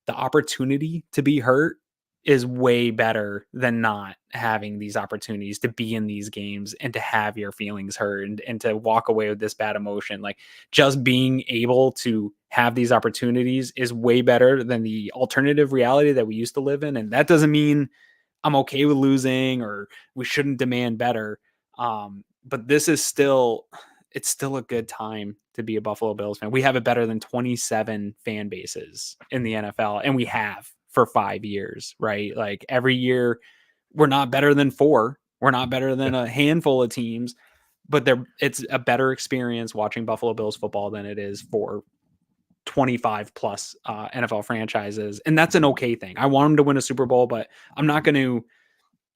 the opportunity to be hurt is way better than not having these opportunities to be in these games and to have your feelings hurt and to walk away with this bad emotion. Like, just being able to have these opportunities is way better than the alternative reality that we used to live in. And that doesn't mean I'm okay with losing or we shouldn't demand better. But this is still, it's still a good time to be a Buffalo Bills fan. We have it better than 27 fan bases in the NFL, and we have for 5 years, right? Like, every year we're not better than 4. We're not better than a handful of teams, but it's a better experience watching Buffalo Bills football than it is for 25 plus NFL franchises. And that's an okay thing. I want them to win a Super Bowl, but I'm not going to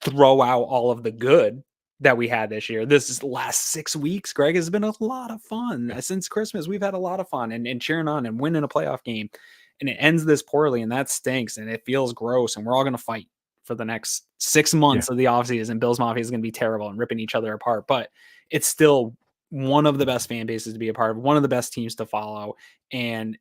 throw out all of the good that we had this year. This last 6 weeks, Greg, has been a lot of fun. Since Christmas, we've had a lot of fun and cheering on and winning a playoff game. And it ends this poorly, and that stinks, and it feels gross, and we're all going to fight for the next 6 months of the offseason. Bills Mafia is going to be terrible and ripping each other apart, but it's still one of the best fan bases to be a part of, one of the best teams to follow. And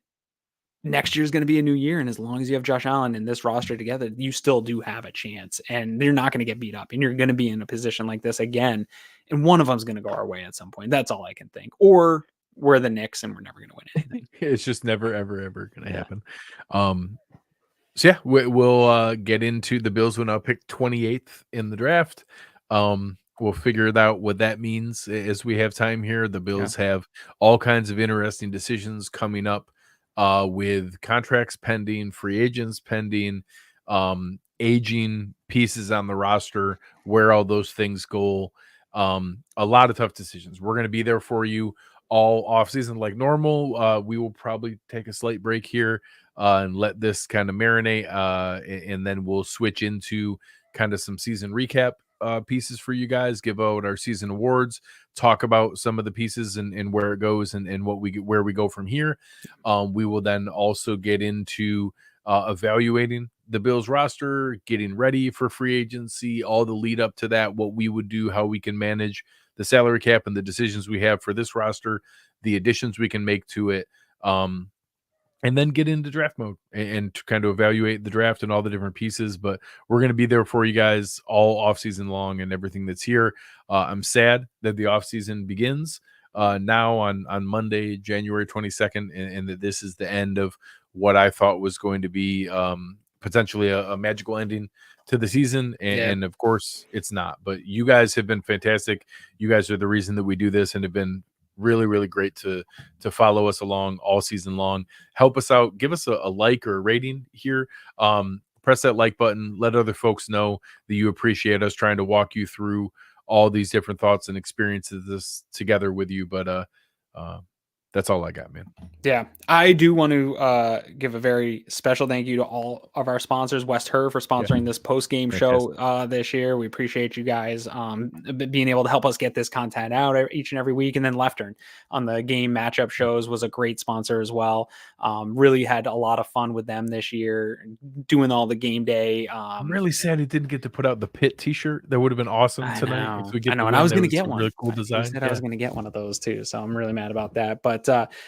next year is going to be a new year. And as long as you have Josh Allen and this roster together, you still do have a chance, and you're not going to get beat up, and you're going to be in a position like this again. And one of them is going to go our way at some point. That's all I can think. Or we're the Knicks and we're never going to win anything. It's just never, ever, ever going to happen. So yeah, we'll get into the Bills will now pick 28th in the draft. We'll figure it out what that means as we have time here. The Bills have all kinds of interesting decisions coming up with contracts pending, free agents pending, aging pieces on the roster, where all those things go. A lot of tough decisions. We're going to be there for you all offseason like normal. We will probably take a slight break here and let this kind of marinate, and then we'll switch into kind of some season recap pieces for you guys, give out our season awards, talk about some of the pieces and where it goes and where we go from here. We will then also get into evaluating the Bills roster, getting ready for free agency, all the lead up to that, what we would do, how we can manage the salary cap and the decisions we have for this roster, the additions we can make to it, and then get into draft mode and to kind of evaluate the draft and all the different pieces. But we're going to be there for you guys all offseason long and everything that's here. I'm sad that the offseason begins now on Monday, January 22nd, and that this is the end of what I thought was going to be potentially a magical ending to the season. And of course it's not, but you guys have been fantastic. You guys are the reason that we do this and have been really, really great to follow us along all season long. Help us out. Give us a like or a rating here. Press that like button. Let other folks know that you appreciate us trying to walk you through all these different thoughts and experiences this together with you. But that's all I got, man. Yeah, I do want to give a very special thank you to all of our sponsors, West Her, for sponsoring this post-game show this year. We appreciate you guys being able to help us get this content out each and every week. And then Left Turn on the game matchup shows was a great sponsor as well. Really had a lot of fun with them this year, doing all the game day. I'm really sad he didn't get to put out the Pit t-shirt. That would have been awesome tonight. I know, and I was going to get one. Really cool design. I said I was going to get one of those too, so I'm really mad about that. But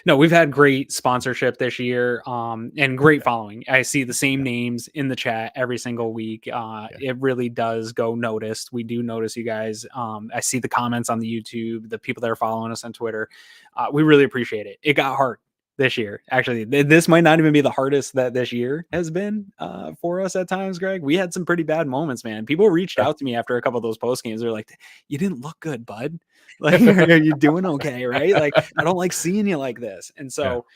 no, we've had great sponsorship this year and great following. I see the same names in the chat every single week. It really does go noticed. We do notice you guys. I see the comments on the YouTube, the people that are following us on Twitter. We really appreciate it. It got hard this year. Actually, this might not even be the hardest that this year has been for us at times, Greg. We had some pretty bad moments, man. People reached out to me after a couple of those post games. They're like, "You didn't look good, bud. Like, are you doing okay? Right? Like, I don't like seeing you like this." And so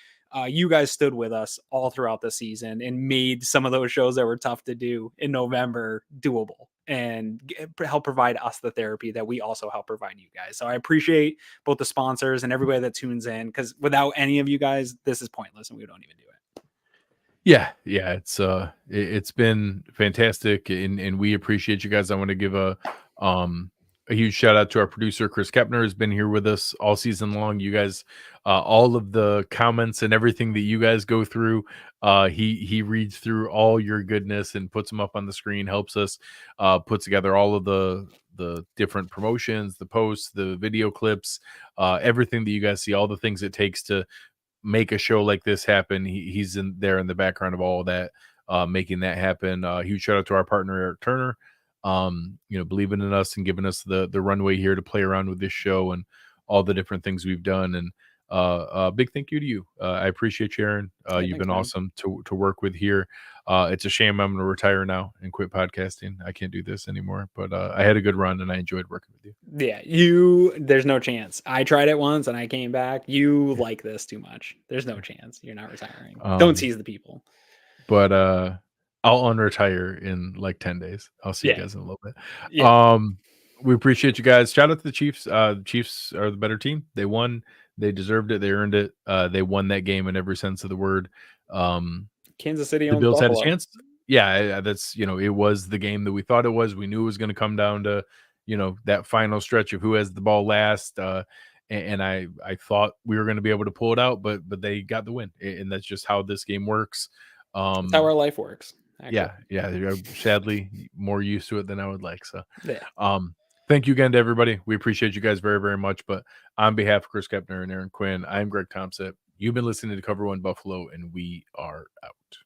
You guys stood with us all throughout the season and made some of those shows that were tough to do in November doable and help provide us the therapy that we also help provide you guys. So I appreciate both the sponsors and everybody that tunes in, because without any of you guys, this is pointless and we don't even do it. Yeah, it's been fantastic, and we appreciate you guys. I want to give a huge shout out to our producer Chris Kepner, who's been here with us all season long. You guys, all of the comments and everything that you guys go through, he reads through all your goodness and puts them up on the screen, helps us put together all of the different promotions, the posts, the video clips, everything that you guys see, all the things it takes to make a show like this happen. He's in there in the background of all of that, making that happen. Huge shout out to our partner Eric Turner, believing in us and giving us the runway here to play around with this show and all the different things we've done. And big thank you to you. I appreciate you, Aaron. You've been awesome to work with here. It's a shame I'm going to retire now and quit podcasting. I can't do this anymore, but I had a good run and I enjoyed working with you. Yeah, there's no chance. I tried it once and I came back. You like this too much. There's no chance. You're not retiring. Don't tease the people. But I'll unretire in like 10 days. I'll see you guys in a little bit. Yeah. We appreciate you guys. Shout out to the Chiefs. The Chiefs are the better team. They won. They deserved it. They earned it. They won that game in every sense of the word. Kansas City the Bills Buffalo. had a chance. Yeah, that's, it was the game that we thought it was. We knew it was going to come down to, that final stretch of who has the ball last. And I thought we were going to be able to pull it out, but they got the win. And that's just how this game works. That's how our life works. Actually. Yeah. Sadly, more used to it than I would like. So, yeah. Thank you again to everybody. We appreciate you guys very, very much. But on behalf of Chris Kepner and Aaron Quinn, I'm Greg Tompsett. You've been listening to Cover One Buffalo, and we are out.